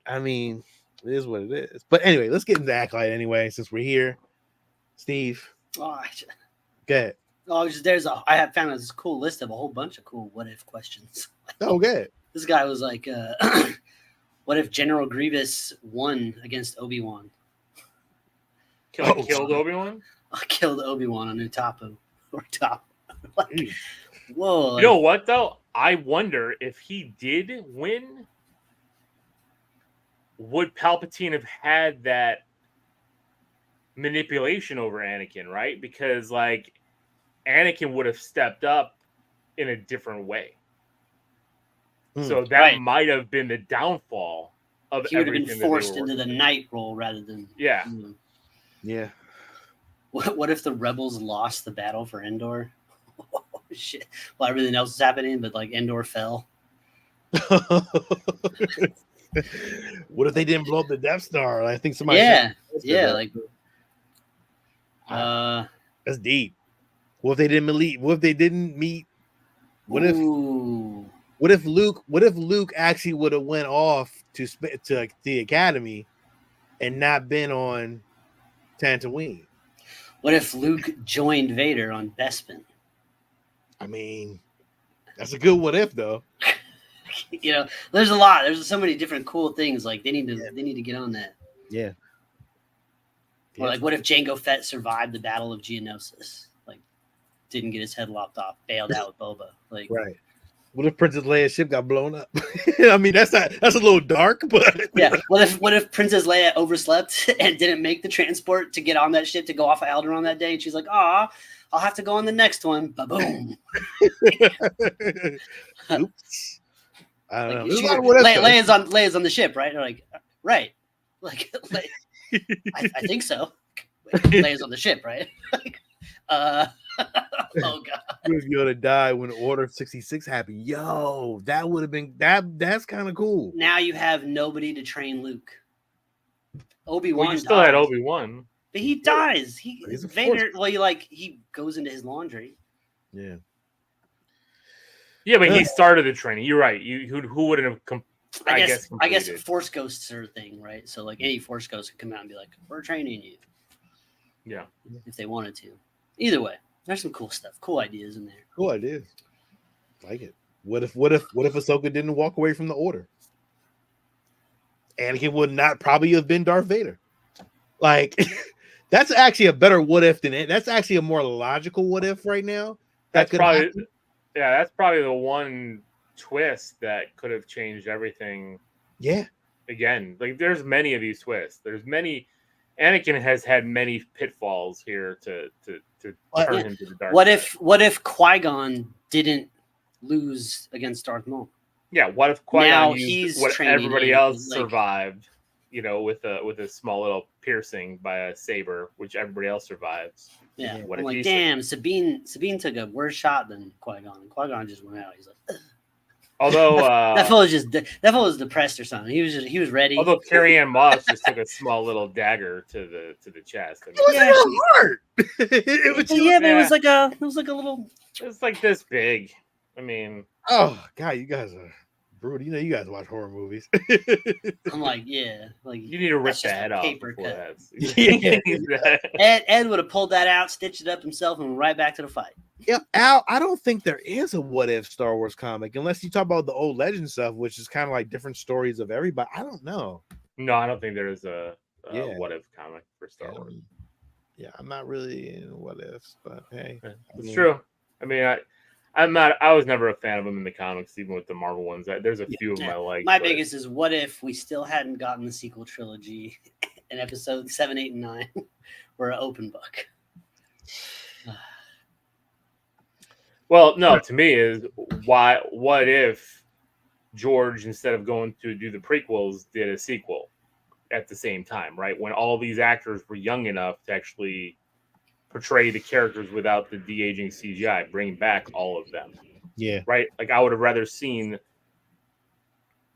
[SPEAKER 1] is what it is. But anyway, let's get into Acolyte anyway, since we're here. Steve, go ahead.
[SPEAKER 2] I have found this cool list of a whole bunch of cool what if questions.
[SPEAKER 1] Oh, good.
[SPEAKER 2] This guy was like, what if General Grievous won against Obi-Wan?
[SPEAKER 3] Killed Obi-Wan?
[SPEAKER 2] Killed Obi-Wan on Utapu. Like, whoa.
[SPEAKER 3] You know what, though? I wonder if he did win, would Palpatine have had that manipulation over Anakin, right? Because, like, Anakin would have stepped up in a different way. So that might have been the downfall of
[SPEAKER 2] he would have been forced into the knight role rather than
[SPEAKER 3] yeah.
[SPEAKER 2] What if the rebels lost the battle for Endor? Oh, shit! Well, everything else is happening, but like Endor fell.
[SPEAKER 1] What if they didn't blow up the Death Star? I think somebody.
[SPEAKER 2] Like.
[SPEAKER 1] That's deep. What if they didn't meet? What if they didn't meet? What if Luke actually would have went off to the academy and not been on Tatooine?
[SPEAKER 2] What if Luke joined Vader on Bespin?
[SPEAKER 1] I mean, that's a good what if though.
[SPEAKER 2] There's a lot. There's so many different cool things. Like they need to get on that.
[SPEAKER 1] Yeah.
[SPEAKER 2] Or like, what if Jango Fett survived the Battle of Geonosis? Like, didn't get his head lopped off, bailed out with Boba. Like,
[SPEAKER 1] right. What if Princess Leia's ship got blown up? I mean, that's a little dark, but
[SPEAKER 2] yeah. What if Princess Leia overslept and didn't make the transport to get on that ship to go off of Alderaan that day? And she's like, I'll have to go on the next one. Ba-boom.
[SPEAKER 1] Oops. I don't know.
[SPEAKER 2] Leia's on the ship, right? Or like, right. Like, I think so. Leia's on the ship, right? Like, oh god.
[SPEAKER 1] If Yoda died when Order 66 happened, yo, that would have been that's kind of cool.
[SPEAKER 2] Now you have nobody to train Luke. Obi-Wan
[SPEAKER 3] Well, you still had
[SPEAKER 2] dies.
[SPEAKER 3] Obi-Wan.
[SPEAKER 2] But he dies.
[SPEAKER 1] He's a
[SPEAKER 2] Vader. Well, he goes into his laundry.
[SPEAKER 1] Yeah.
[SPEAKER 3] Yeah, but he started the training. You're right. Who wouldn't have?
[SPEAKER 2] I guess
[SPEAKER 3] completed.
[SPEAKER 2] Force ghosts are a thing, right? So like any Force ghost could come out and be like, "We're training you."
[SPEAKER 3] Yeah.
[SPEAKER 2] If they wanted to. Either way, there's some cool stuff, cool ideas in there.
[SPEAKER 1] Cool ideas. Like it. What if Ahsoka didn't walk away from the Order? Anakin would not probably have been Darth Vader. Like, that's actually a better what if than it. That's actually a more logical what if right now.
[SPEAKER 3] That's probably that's probably the one twist that could have changed everything.
[SPEAKER 1] Yeah.
[SPEAKER 3] Again, like there's many of these twists. There's many. Anakin has had many pitfalls here to turn him to the dark side.
[SPEAKER 2] What if Qui-Gon didn't lose against Darth Maul?
[SPEAKER 3] Yeah, what if Qui-Gon
[SPEAKER 2] used
[SPEAKER 3] what everybody
[SPEAKER 2] Anakin,
[SPEAKER 3] else
[SPEAKER 2] like,
[SPEAKER 3] survived, with a small little piercing by a saber, which everybody else survives.
[SPEAKER 2] Yeah.
[SPEAKER 3] What
[SPEAKER 2] I'm
[SPEAKER 3] if
[SPEAKER 2] like, damn, Sabine took a worse shot than Qui-Gon. And Qui-Gon just went out. He's like, ugh.
[SPEAKER 3] Although
[SPEAKER 2] that fellow was depressed or something. He was ready.
[SPEAKER 3] Although Carrie-Anne Moss just took a small little dagger to the chest. I mean,
[SPEAKER 1] It was in her heart.
[SPEAKER 2] It was like a little.
[SPEAKER 3] It's like this big. I mean,
[SPEAKER 1] oh god, you guys are brutal. You guys watch horror movies.
[SPEAKER 2] I'm like, yeah, like
[SPEAKER 3] you need to rip
[SPEAKER 2] that's
[SPEAKER 3] the
[SPEAKER 2] just a
[SPEAKER 3] head off
[SPEAKER 2] paper
[SPEAKER 3] before
[SPEAKER 2] cut.
[SPEAKER 3] that.
[SPEAKER 2] Ed would have pulled that out, stitched it up himself, and went right back to the fight.
[SPEAKER 1] Yeah, Al, I don't think there is a what if Star Wars comic unless you talk about the old legend stuff, which is kind of like different stories of everybody. I don't know.
[SPEAKER 3] No, I don't think there is a what if comic for Star Wars.
[SPEAKER 1] Yeah, I'm not really in what ifs, but hey,
[SPEAKER 3] it's true. I mean, I was never a fan of them in the comics, even with the Marvel ones. There's a few of them I like.
[SPEAKER 2] My biggest is what if we still hadn't gotten the sequel trilogy in episode 7, 8, and 9 were an open book.
[SPEAKER 3] Well, no, to me is what if George, instead of going to do the prequels, did a sequel at the same time, right? When all these actors were young enough to actually portray the characters without the de-aging CGI, bring back all of them.
[SPEAKER 1] Yeah.
[SPEAKER 3] Right? Like I would have rather seen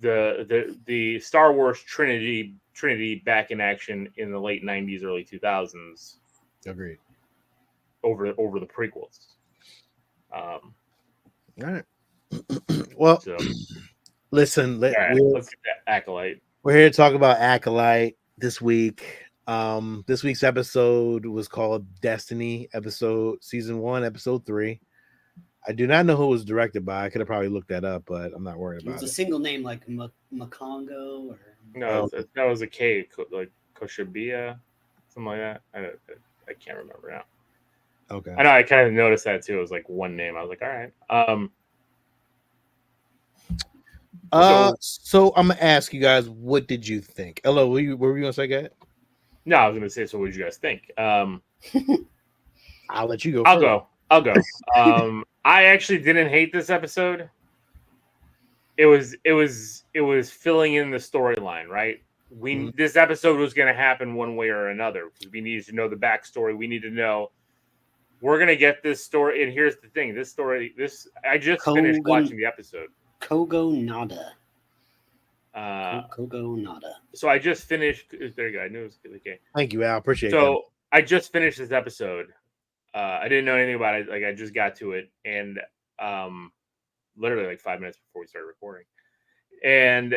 [SPEAKER 3] the Star Wars Trinity back in action in the late 90s, early 2000s.
[SPEAKER 1] Agreed.
[SPEAKER 3] Over the prequels.
[SPEAKER 1] All right. Well, listen,
[SPEAKER 3] let's get that Acolyte.
[SPEAKER 1] We're here to talk about Acolyte this week. This week's episode was called Destiny, season 1, episode 3. I do not know who it was directed by. I could have probably looked that up, but I'm not worried about it.
[SPEAKER 2] It was a single name like Makongo or
[SPEAKER 3] no, that was a K, like Koshabia, something like that. I can't remember now.
[SPEAKER 1] Okay.
[SPEAKER 3] I know. I kind of noticed that too. It was like one name. I was like, all right.
[SPEAKER 1] So I'm gonna ask you guys, what did you think? Hello, what were you gonna say, guys?
[SPEAKER 3] No, I was gonna say. So, what did you guys think?
[SPEAKER 1] I'll let you go.
[SPEAKER 3] I'll go. I actually didn't hate this episode. It was filling in the storyline, right? This episode was going to happen one way or another because we needed to know the backstory. We need to know we're going to get this story. And here's the thing: I just finished watching the episode.
[SPEAKER 2] Kogo Nada.
[SPEAKER 3] So I just finished. There you go. I knew it was okay.
[SPEAKER 1] Thank you, Al. Appreciate it.
[SPEAKER 3] So I just finished this episode. I didn't know anything about it. Like I just got to it, and literally like 5 minutes before we started recording. And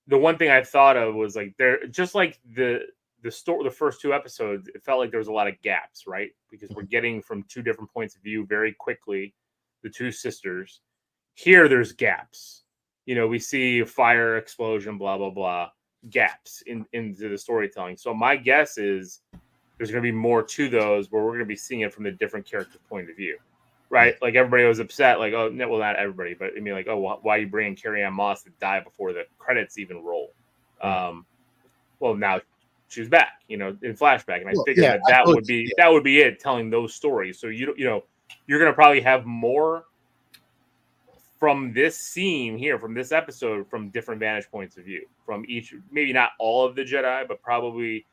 [SPEAKER 3] the one thing I thought of was like just like the first 2 episodes, it felt like there was a lot of gaps, right? Because we're getting from 2 different points of view very quickly, the 2 sisters. Here, there's gaps. We see fire, explosion, blah blah blah, gaps into the storytelling. So my guess is there's going to be more to those where we're going to be seeing it from the different character's point of view, right? Like everybody was upset, like, oh, no, well, not everybody, but I mean, like, oh, why are you bringing Carrie-Anne Moss to die before the credits even roll? Well, now she's back, in flashback, and I figured that would be it, telling those stories. So you're going to probably have more from this scene here, from this episode, from different vantage points of view, from each, maybe not all of the Jedi, but probably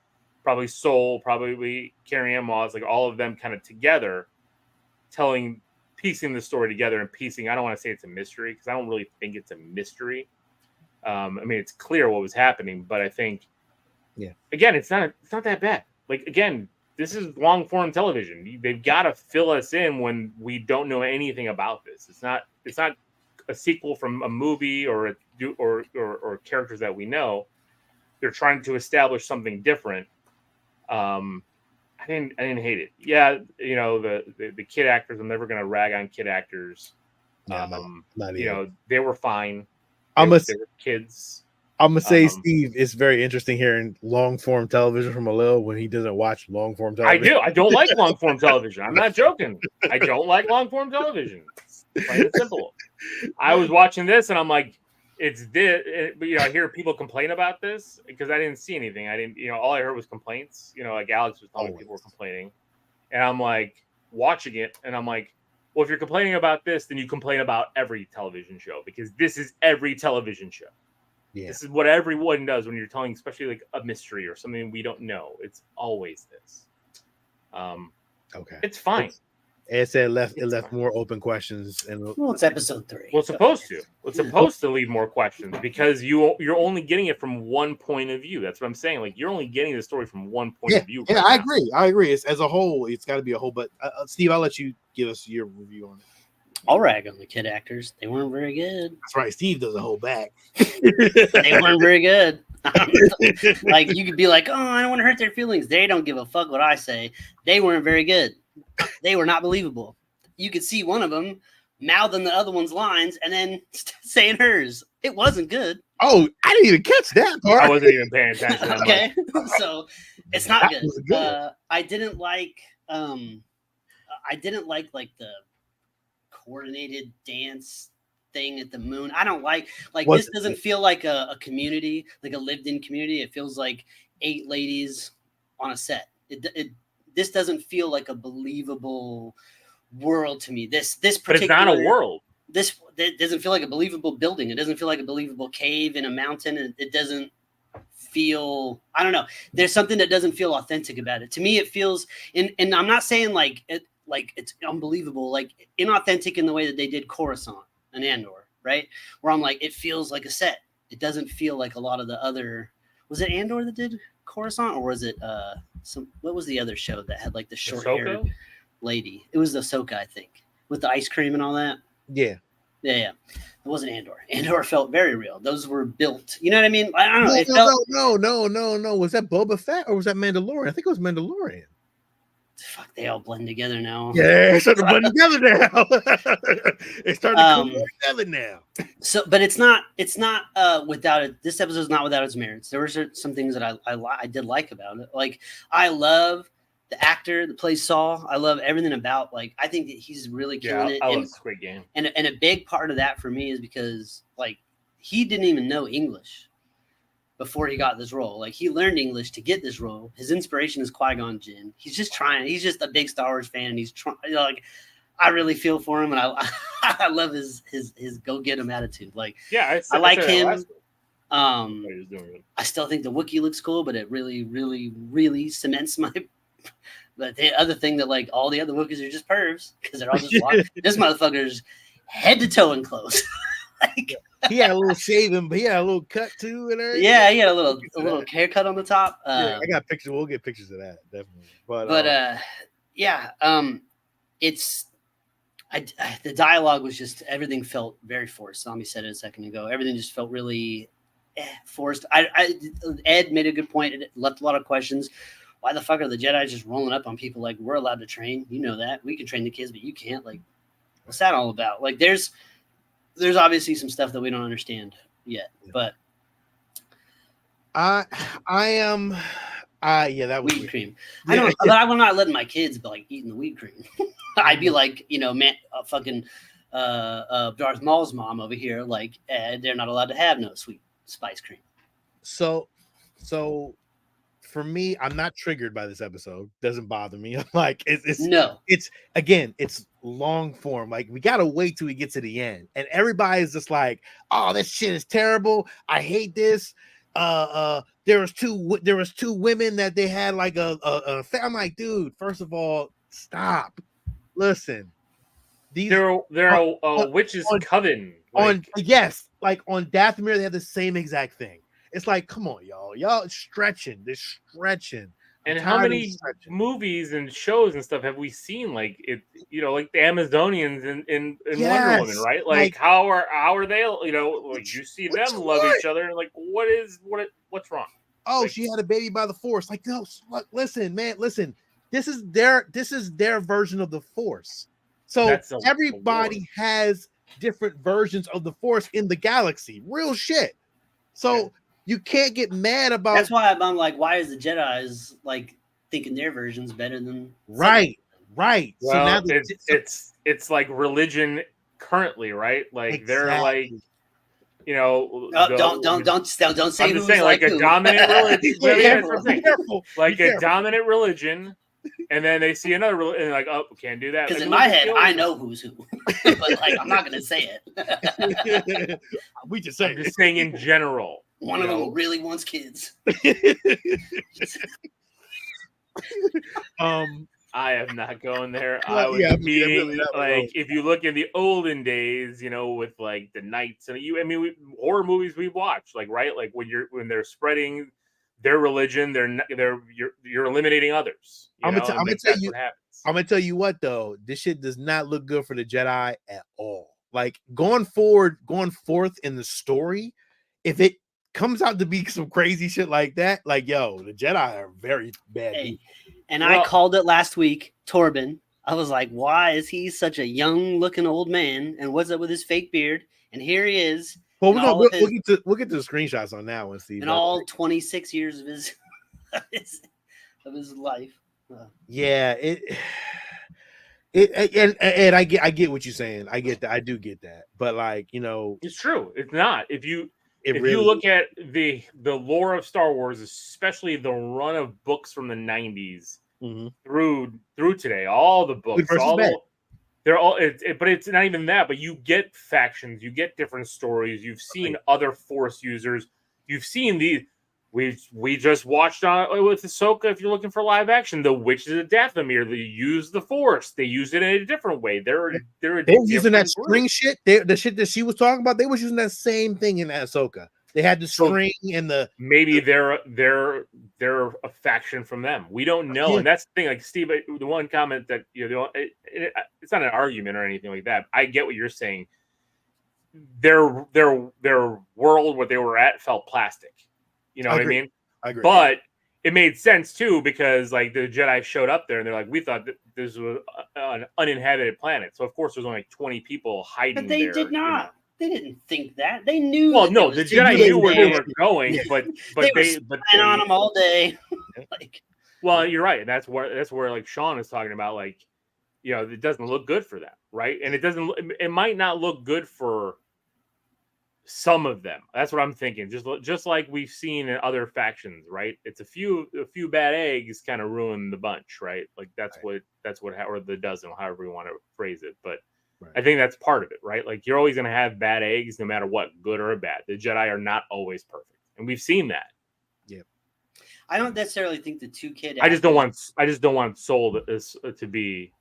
[SPEAKER 3] probably Soul, probably Carrie Ann Moss, like all of them kind of together, piecing the story together and piecing. I don't want to say it's a mystery because I don't really think it's a mystery. I mean, it's clear what was happening, but I think, again, it's not that bad. Like, again, this is long form television. They've got to fill us in when we don't know anything about this. It's not a sequel from a movie or characters that we know. They're trying to establish something different. I didn't hate it. Yeah, the kid actors. I'm never gonna rag on kid actors. They were fine. They were kids.
[SPEAKER 1] I'm gonna say, Steve, it's very interesting hearing long form television from Alil when he doesn't watch long form television.
[SPEAKER 3] I don't like long form television. I'm not joking. I don't like long form television. Plain and simple. I was watching this and I'm like, it's this. But I hear people complain about this because I didn't see anything. I didn't. All I heard was complaints. Like Alex was telling me people were complaining, and I'm like watching it, and I'm like, well, if you're complaining about this, then you complain about every television show because this is every television show. Yeah. This is what everyone does when you're telling, especially like a mystery or something we don't know. It's always this.
[SPEAKER 1] Okay,
[SPEAKER 3] it's fine.
[SPEAKER 1] It left more open questions, and
[SPEAKER 2] it's episode 3.
[SPEAKER 3] Well, it's supposed to. It's supposed to leave more questions because you're only getting it from one point of view. That's what I'm saying. Like you're only getting the story from one point of view.
[SPEAKER 1] Yeah, I agree. It's as a whole. It's got to be a whole. But Steve, I'll let you give us your review on it.
[SPEAKER 2] I'll rag on the kid actors. They weren't very good.
[SPEAKER 1] That's right. Steve does a whole back.
[SPEAKER 2] They weren't very good. Like you could be like, oh, I don't want to hurt their feelings. They don't give a fuck what I say. They weren't very good. They were not believable. You could see one of them mouthing the other one's lines and then saying hers. It wasn't good.
[SPEAKER 1] Oh, I didn't even catch that part.
[SPEAKER 3] I wasn't even paying attention.
[SPEAKER 2] Okay, so it's not good. I didn't like like the coordinated dance thing at the moon. I don't like this doesn't feel like a community, like a lived-in community. It feels like 8 ladies on a set. This doesn't feel like a believable world to me. This particular,
[SPEAKER 3] but it's not a world.
[SPEAKER 2] This doesn't feel like a believable building. It doesn't feel like a believable cave in a mountain. It doesn't feel. I don't know. There's something that doesn't feel authentic about it. To me, it feels. And I'm not saying like it's unbelievable, like inauthentic in the way that they did Coruscant and Andor, right? Where I'm like, it feels like a set. It doesn't feel like a lot of the other. Was it Andor that did Coruscant, or was it what was the other show that had like the short-haired lady? It was Ahsoka, I think, with the ice cream and all that.
[SPEAKER 1] Yeah.
[SPEAKER 2] It wasn't Andor. Andor felt very real. Those were built. You know what I mean? I don't know.
[SPEAKER 1] No. Was that Boba Fett or was that Mandalorian? I think it was Mandalorian.
[SPEAKER 2] Fuck, they all blend together now.
[SPEAKER 1] Yeah, it's starting to blend together now. It's starting to come together now.
[SPEAKER 2] So, but it's not without it. This episode is not without its merits. There were some things that I did like about it. Like I love the actor that plays Saul. I love everything about. Like I think that he's really killing it.
[SPEAKER 3] I love Squid Game.
[SPEAKER 2] And a big part of that for me is because like he didn't even know English before he got this role. Like he learned English to get this role. His inspiration is Qui-Gon Jinn. He's just trying. He's just a big Star Wars fan. And he's trying. Like I really feel for him, and I love his go get him attitude. Like I like him. I still think the Wookiee looks cool, but it really, really, really cements my. But the other thing that like all the other Wookiees are just pervs because they're all just walking. This motherfucker's head to toe in clothes. Like,
[SPEAKER 1] he had a little shaving, but he had a little cut too, and everything.
[SPEAKER 2] Yeah, he had a little haircut on the top.
[SPEAKER 1] I got pictures. We'll get pictures of that definitely.
[SPEAKER 2] It's the dialogue was just everything felt very forced. Zombie said it a second ago. Everything just felt really forced. Ed made a good point. It left a lot of questions. Why the fuck are the Jedi just rolling up on people like we're allowed to train? You know that we can train the kids, but you can't. Like, what's that all about? Like, there's obviously some stuff that we don't understand yet, but
[SPEAKER 1] that was
[SPEAKER 2] wheat cream. I don't, but I will not let my kids be like eating the wheat cream. I'd be like, fucking Darth Maul's mom over here, like they're not allowed to have no sweet spice cream.
[SPEAKER 1] So for me, I'm not triggered by this episode. Doesn't bother me. I'm like, it's long form. Like we gotta wait till we get to the end, and everybody's just like, "Oh, this shit is terrible. I hate this. there was two women that they had like a I'm like, dude, first of all, stop. Listen,
[SPEAKER 3] they're a witch's coven.
[SPEAKER 1] Yes, like on Dathomir, they have the same exact thing. It's like, come on, y'all stretching. They're stretching.
[SPEAKER 3] And how many movies and shows and stuff have we seen? Like it, like the Amazonians in Wonder Woman, right? Like how are they? Like you see them love each other, and like what's wrong?
[SPEAKER 1] Oh,
[SPEAKER 3] like,
[SPEAKER 1] she had a baby by the Force. Like, no, listen, man, listen. This is their version of the Force. So everybody has different versions of the Force in the galaxy. Real shit. So you can't get mad about.
[SPEAKER 2] That's why I'm like, why is the Jedi's like thinking their version's better than
[SPEAKER 1] right?
[SPEAKER 3] Well, so now it's like religion currently, right? Like they're like,
[SPEAKER 2] don't say.
[SPEAKER 3] I'm just saying, like a dominant religion. Like a dominant religion. And then they see another and like, oh, can't do that.
[SPEAKER 2] Because in my head, I know who's who, but like, I'm not gonna say
[SPEAKER 1] it. We just say.
[SPEAKER 3] I'm just saying in general.
[SPEAKER 2] One of them really wants kids.
[SPEAKER 3] I am not going there. I was being like, if you look in the olden days, with like the knights and horror movies we watch, like right, like when they're spreading their religion, you're eliminating others.
[SPEAKER 1] I'm gonna tell you what though, this shit does not look good for the Jedi at all. Like going forth in the story, if it comes out to be some crazy shit like that, like the Jedi are very bad.
[SPEAKER 2] And I called it last week, Torben. I was like, why is he such a young looking old man? And what's up with his fake beard? And here he is.
[SPEAKER 1] Well, we'll get to the screenshots on that one, Steve.
[SPEAKER 2] And all 26 years of his life.
[SPEAKER 1] Yeah, and I get what you're saying. I get that. I do get that. But like,
[SPEAKER 3] it's true. It's not. If you look at the lore of Star Wars, especially the run of books from the 90s through today, all the books, they're all, but it's not even that. But you get factions, you get different stories. You've seen other Force users. You've seen these. We just watched on with Ahsoka. If you're looking for live action, the Witches of Dathomir, they use the Force. They use it in a different way. They're
[SPEAKER 1] using that string shit. The shit that she was talking about. They was using that same thing in Ahsoka. They had the string and the
[SPEAKER 3] maybe they're a faction from them. We don't know, and that's the thing. Like Steve, the one comment that it's not an argument or anything like that. I get what you're saying. Their world, what they were at, felt plastic. You know what I mean?
[SPEAKER 1] I agree.
[SPEAKER 3] But it made sense too because like the Jedi showed up there and they're like, we thought that this was an uninhabited planet. So of course there's only like 20 people hiding.
[SPEAKER 2] But they did not. They didn't think that. They knew.
[SPEAKER 3] Well, no, the Jedi knew where they were going, but they
[SPEAKER 2] on them all day.
[SPEAKER 3] Well, you're right. That's where like Sean is talking about, like, it doesn't look good for them, right? And it might not look good for some of them. That's what I'm thinking. Just like we've seen in other factions, right? It's a few bad eggs kind of ruin the bunch, right? Like that's what or the dozen, however you want to phrase it, but. Right. I think that's part of it, right? Like you're always going to have bad eggs, no matter what, good or bad. The Jedi are not always perfect, and we've seen that.
[SPEAKER 1] Yeah,
[SPEAKER 2] I don't necessarily think the two kid.
[SPEAKER 3] I just don't want Soul to be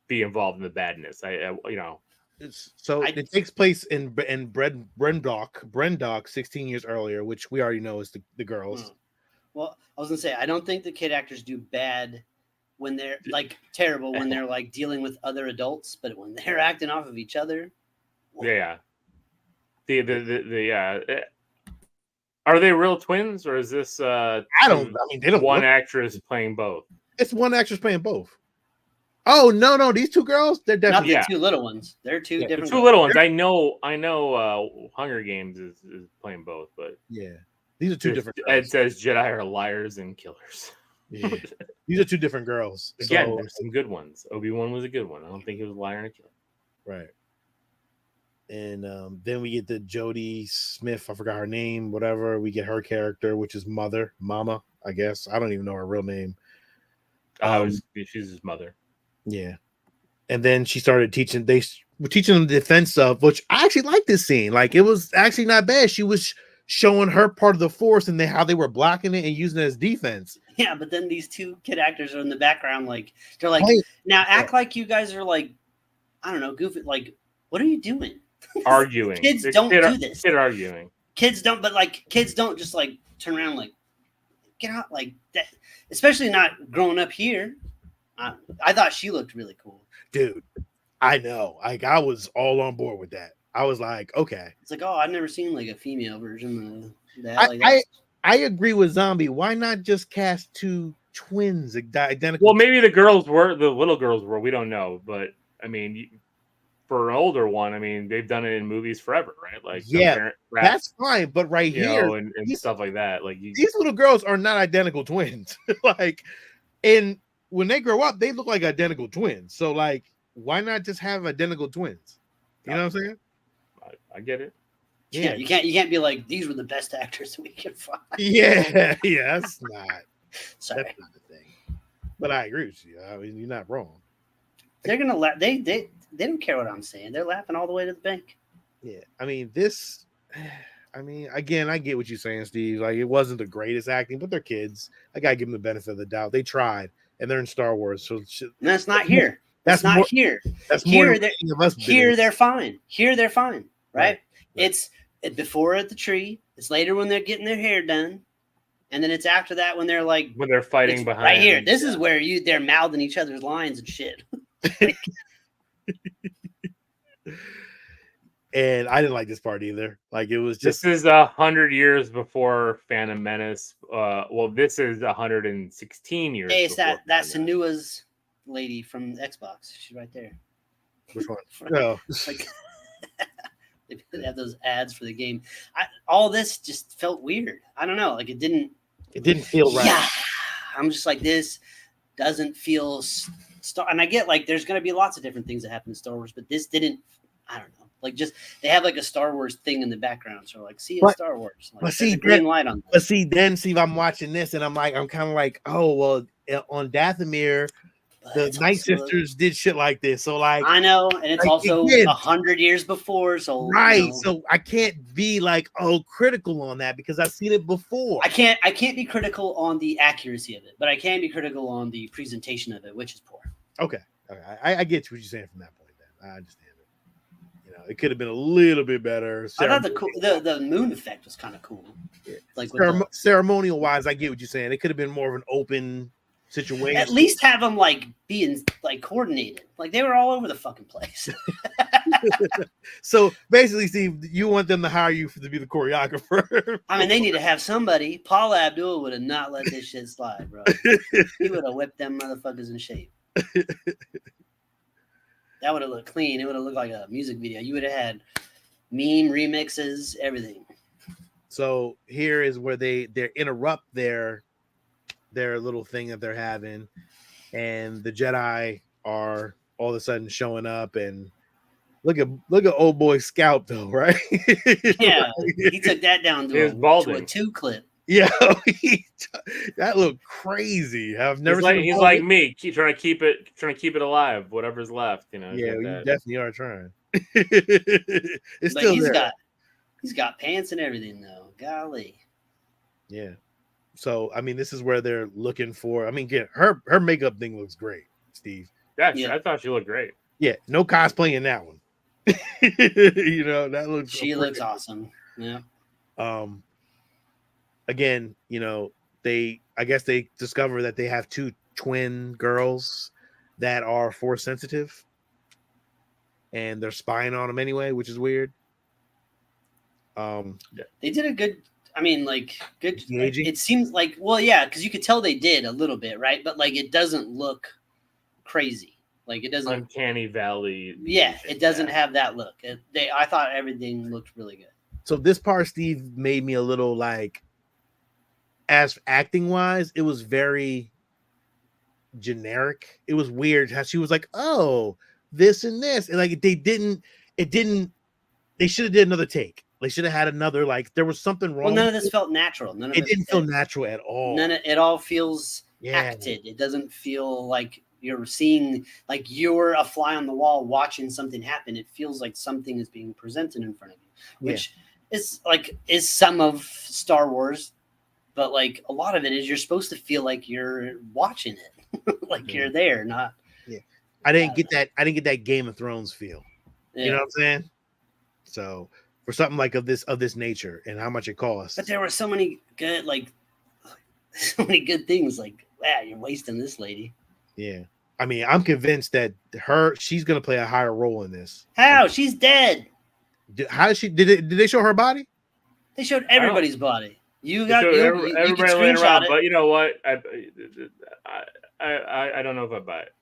[SPEAKER 3] involved in the badness.
[SPEAKER 1] It takes place in Brendok 16 years earlier, which we already know is the girls.
[SPEAKER 2] Well, I was gonna say I don't think the kid actors do bad. When they're like terrible, when they're like dealing with other adults, but when they're acting off of each other,
[SPEAKER 3] yeah. Are they real twins or is this?
[SPEAKER 1] They don't.
[SPEAKER 3] One actress playing both.
[SPEAKER 1] It's one actress playing both. Oh no, these two girls, they're definitely
[SPEAKER 2] not the two little ones. They're two different.
[SPEAKER 3] The two little ones. I know. Hunger Games is playing both, but
[SPEAKER 1] these are two different.
[SPEAKER 3] Ed says Jedi are liars and killers.
[SPEAKER 1] Yeah. These are two different girls.
[SPEAKER 3] Again, there's some good ones. Obi-Wan was a good one. I don't think he was a liar and a killer.
[SPEAKER 1] Right. And then we get the Jodie Smith. I forgot her name. Whatever. We get her character, which is Mama. I guess I don't even know her real name.
[SPEAKER 3] She's his mother.
[SPEAKER 1] Yeah. And then she started teaching. They were teaching them the defense of, which I actually like this scene. Like it was actually not bad. She showing her part of the force and how they were blocking it and using it as defense.
[SPEAKER 2] Yeah, but then these two kid actors are in the background, like they're like,
[SPEAKER 1] Hey,
[SPEAKER 2] now act like you guys are like, I don't know, goofy. Like, what are you doing?
[SPEAKER 3] Arguing.
[SPEAKER 2] Kids don't do this.
[SPEAKER 3] Kid arguing.
[SPEAKER 2] Kids don't, but like kids don't just like turn around like get out like that. Especially not growing up here. I thought she looked really cool,
[SPEAKER 1] dude. I know. Like I was all on board with that. I was like, okay.
[SPEAKER 2] It's like, oh, I've never seen like a female version of that.
[SPEAKER 1] I agree with Zombie. Why not just cast two twins identical?
[SPEAKER 3] Well, maybe the little girls were. We don't know, but I mean, for an older one, I mean, they've done it in movies forever, right? Like,
[SPEAKER 1] yeah, that's fine. But right here,
[SPEAKER 3] and stuff like that, like
[SPEAKER 1] these little girls are not identical twins. Like, and when they grow up, they look like identical twins. So, like, why not just have identical twins? You know what I'm saying?
[SPEAKER 3] I get it.
[SPEAKER 2] Yeah, you can't be like, these were the best actors we could find.
[SPEAKER 1] Yeah, that's not.
[SPEAKER 2] Sorry.
[SPEAKER 1] That's not the thing. But I agree with you. I mean, you're not wrong.
[SPEAKER 2] They're gonna laugh. They don't care what I'm saying. They're laughing all the way to the bank.
[SPEAKER 1] Yeah, I mean this. I mean, again, I get what you're saying, Steve. Like, it wasn't the greatest acting, but they're kids. I gotta give them the benefit of the doubt. They tried, and they're in Star Wars, so
[SPEAKER 2] that's not here.
[SPEAKER 1] That's
[SPEAKER 2] not
[SPEAKER 1] more,
[SPEAKER 2] here.
[SPEAKER 1] That's
[SPEAKER 2] here.
[SPEAKER 1] More
[SPEAKER 2] Here they're fine. Here they're fine. Right?
[SPEAKER 1] Right.
[SPEAKER 2] It's before at the tree. It's later when they're getting their hair done, and then it's after that when they're like
[SPEAKER 3] when they're fighting behind.
[SPEAKER 2] Right here. This is where they're mouthing each other's lines and shit.
[SPEAKER 1] And I didn't like this part either. Like, it was just.
[SPEAKER 3] This is 100 years before Phantom Menace. Well, this is 116 years.
[SPEAKER 2] Hey, it's that's Sanua's lady from Xbox. She's right there.
[SPEAKER 1] Which one? No.
[SPEAKER 2] Like, they have those ads for the game. All this just felt weird. I don't know. Like, it didn't
[SPEAKER 1] feel right.
[SPEAKER 2] Yeah, I'm just like, this doesn't feel. And I get like there's going to be lots of different things that happen in Star Wars, but this didn't. I don't know. Like, just they have like a Star Wars thing in the background, so like, see it's Star Wars. Like,
[SPEAKER 1] but see,
[SPEAKER 2] green light on.
[SPEAKER 1] But see, I'm watching this, and I'm kind of like, oh well, on Dathomir, the Night Sisters did shit like this. So like,
[SPEAKER 2] I know, and it's like, also 100 years before. So
[SPEAKER 1] right, so I can't be like critical on that because I've seen it before.
[SPEAKER 2] I can't be critical on the accuracy of it, but I can be critical on the presentation of it, which is poor.
[SPEAKER 1] Okay. I get what you're saying from that point. Then I understand it. You know, it could have been a little bit better.
[SPEAKER 2] I thought the moon effect was kind of cool.
[SPEAKER 1] Yeah.
[SPEAKER 2] Like
[SPEAKER 1] ceremonial wise, I get what you're saying. It could have been more of an open situation.
[SPEAKER 2] At least have them like being like coordinated. Like, they were all over the fucking place.
[SPEAKER 1] So basically, Steve, you want them to hire you to be the choreographer.
[SPEAKER 2] I mean, they need to have somebody. Paula Abdul would have not let this shit slide, bro. He would have whipped them motherfuckers in shape. That would have looked clean. It would have looked like a music video. You would have had meme remixes, everything.
[SPEAKER 1] So here is where they interrupt their little thing that they're having, and the Jedi are all of a sudden showing up, and look at old boy scalp though, right?
[SPEAKER 2] Yeah, he took that down to a 2 clip.
[SPEAKER 1] Yeah, that looked crazy. I've never seen.
[SPEAKER 3] He's like me, trying to keep it alive, whatever's left. You know.
[SPEAKER 1] Yeah, you definitely are trying. It's still there.
[SPEAKER 2] He's got pants and everything though. Golly.
[SPEAKER 1] Yeah. So I mean, this is where they're looking for. I mean, her makeup thing looks great, Steve.
[SPEAKER 3] Yeah, I thought she looked great.
[SPEAKER 1] Yeah, no cosplay in that one. You know, that looks.
[SPEAKER 2] She looks awesome. Yeah.
[SPEAKER 1] Again, you know, I guess they discover that they have 2 twin girls that are force sensitive, and they're spying on them anyway, which is weird.
[SPEAKER 2] They did a good. I mean, like, good.
[SPEAKER 1] Engaging?
[SPEAKER 2] It seems like, well, yeah, because you could tell they did a little bit, right? But like, it doesn't look crazy. Like, it doesn't.
[SPEAKER 3] Uncanny Valley.
[SPEAKER 2] Yeah, it doesn't have that look. I thought everything looked really good.
[SPEAKER 1] So this part, Steve, made me a little like, as acting wise, it was very generic. It was weird how she was like, "Oh, this and this," and like they should have did another take. They should have had another, like, there was something wrong.
[SPEAKER 2] Well, none of this felt natural. It
[SPEAKER 1] didn't feel natural at all.
[SPEAKER 2] It all feels acted. It doesn't feel like you're seeing, like you're a fly on the wall watching something happen. It feels like something is being presented in front of you, which is some of Star Wars, but like a lot of it is you're supposed to feel like you're watching it, like you're there, not.
[SPEAKER 1] Yeah, I didn't get that. I didn't get that Game of Thrones feel.
[SPEAKER 2] Yeah.
[SPEAKER 1] You know what I'm saying? So for something like of this nature and how much it costs.
[SPEAKER 2] But there were so many good things. Like, wow, you're wasting this lady.
[SPEAKER 1] Yeah, I mean, I'm convinced that she's gonna play a higher role in this.
[SPEAKER 2] How? She's dead.
[SPEAKER 1] How did she? Did they show her body?
[SPEAKER 2] They showed everybody's body. You got
[SPEAKER 3] everybody
[SPEAKER 2] you can
[SPEAKER 3] laying
[SPEAKER 2] screenshot
[SPEAKER 3] around,
[SPEAKER 2] it.
[SPEAKER 3] but you know what? I don't know if I buy it.